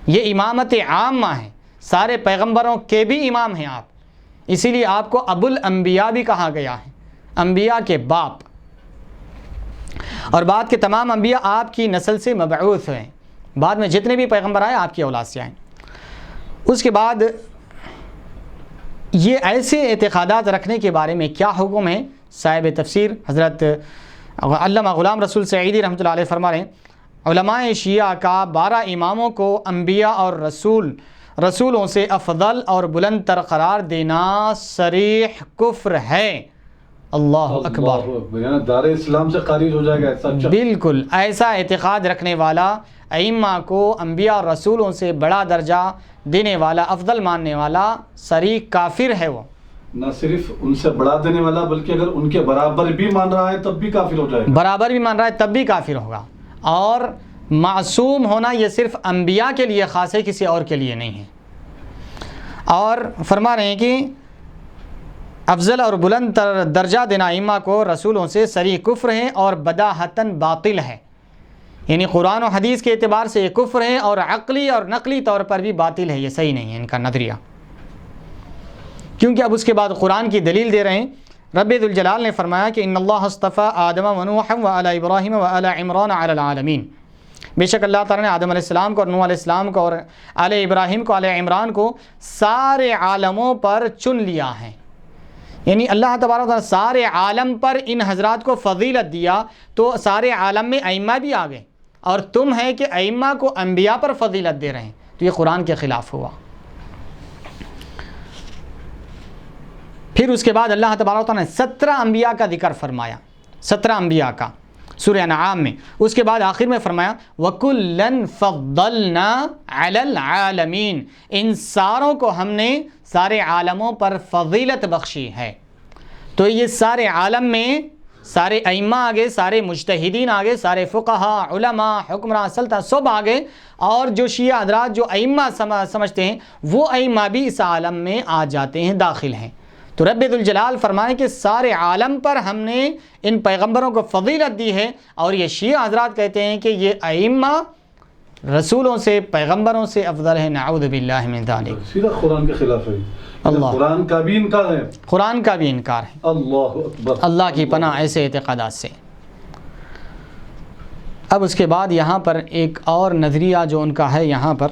یہ امامت عامہ ہے، سارے پیغمبروں کے بھی امام ہیں آپ، اسی لیے آپ کو ابو الانبیاء بھی کہا گیا ہے، انبیاء کے باپ، اور بعد کے تمام انبیاء آپ کی نسل سے مبعوث ہیں، بعد میں جتنے بھی پیغمبر آئے آپ کی اولاد سے آئیں۔ اس کے بعد یہ ایسے اعتقادات رکھنے کے بارے میں کیا حکم ہے؟ صاحب تفسیر حضرت علامہ غلام رسول سعیدی رحمۃ اللہ علیہ فرما رہے ہیں علماء شیعہ کا 12 اماموں کو انبیاء اور رسولوں سے افضل اور بلند تر قرار دینا صریح کفر ہے۔ اللہ اکبر، دار اسلام سے خارج ہو جائے گا ایسا؟ بالکل ایسا اعتقاد رکھنے والا، ائمہ کو انبیاء اور رسولوں سے بڑا درجہ دینے والا، افضل ماننے والا، صریح کافر ہے۔ وہ نہ صرف ان سے بڑھا دینے والا بلکہ اگر ان کے برابر بھی مان رہا ہے تب بھی کافر ہو جائے گا، برابر بھی مان رہا ہے تب بھی کافر ہوگا۔ اور معصوم ہونا یہ صرف انبیاء کے لیے خاص ہے، کسی اور کے لیے نہیں ہے۔ اور فرما رہے ہیں کہ افضل اور بلند درجہ دینا ائمہ کو رسولوں سے صریح کفر ہے اور بداہتاً باطل ہے، یعنی قرآن و حدیث کے اعتبار سے یہ کفر ہے اور عقلی اور نقلی طور پر بھی باطل ہے، یہ صحیح نہیں ہے ان کا نظریہ، کیونکہ اب اس کے بعد قرآن کی دلیل دے رہے ہیں۔ رب ذوالجلال نے فرمایا کہ ان اللہ اصطفى آدم و نوحا وآل ابراہیم وآل عمران علی العالمین، بے شک اللہ تعالیٰ نے آدم علیہ السلام کو اور نوح علیہ السلام کو اور آل ابراہیم کو، آل عمران کو سارے عالموں پر چن لیا ہے، یعنی اللہ تبارک و تعالیٰ سارے عالم پر ان حضرات کو فضیلت دیا، تو سارے عالم میں ائمہ بھی آ گئے، اور تم ہے کہ ائمہ کو انبیاء پر فضیلت دے رہے ہیں، تو یہ قرآن کے خلاف ہوا۔ پھر اس کے بعد اللہ تبارک و تعالیٰ نے 17 انبیاء کا ذکر فرمایا، 17 انبیاء کا سورہ انعام میں، اس کے بعد آخر میں فرمایا وَكُلًّا فَضَّلْنَا عَلَى الْعَالَمِينَ، ان ساروں کو ہم نے سارے عالموں پر فضیلت بخشی ہے۔ تو یہ سارے عالم میں سارے ائمہ آگے، سارے مجتہدین آگے، سارے فقہا، علماء، حکمراں، سلطنہ سب آگے، اور جو شیعہ حضرات جو ائمہ سمجھتے ہیں وہ ائمہ بھی اس عالم میں آ جاتے ہیں، داخل ہیں۔ تو رب ذوالجلال فرمائے کہ سارے عالم پر ہم نے ان پیغمبروں کو فضیلت دی ہے، اور یہ شیعہ حضرات کہتے ہیں کہ یہ ائمہ رسولوں سے، پیغمبروں سے افضل ہے، نعوذ باللہ من ذالک۔ سیدھا قرآن کے خلاف ہے، اللہ قرآن کا بھی انکار ہے، قرآن کا بھی انکار ہے۔ اللہ اکبر، اللہ کی پناہ ایسے اعتقادات سے۔ اب اس کے بعد یہاں پر ایک اور نظریہ جو ان کا ہے یہاں پر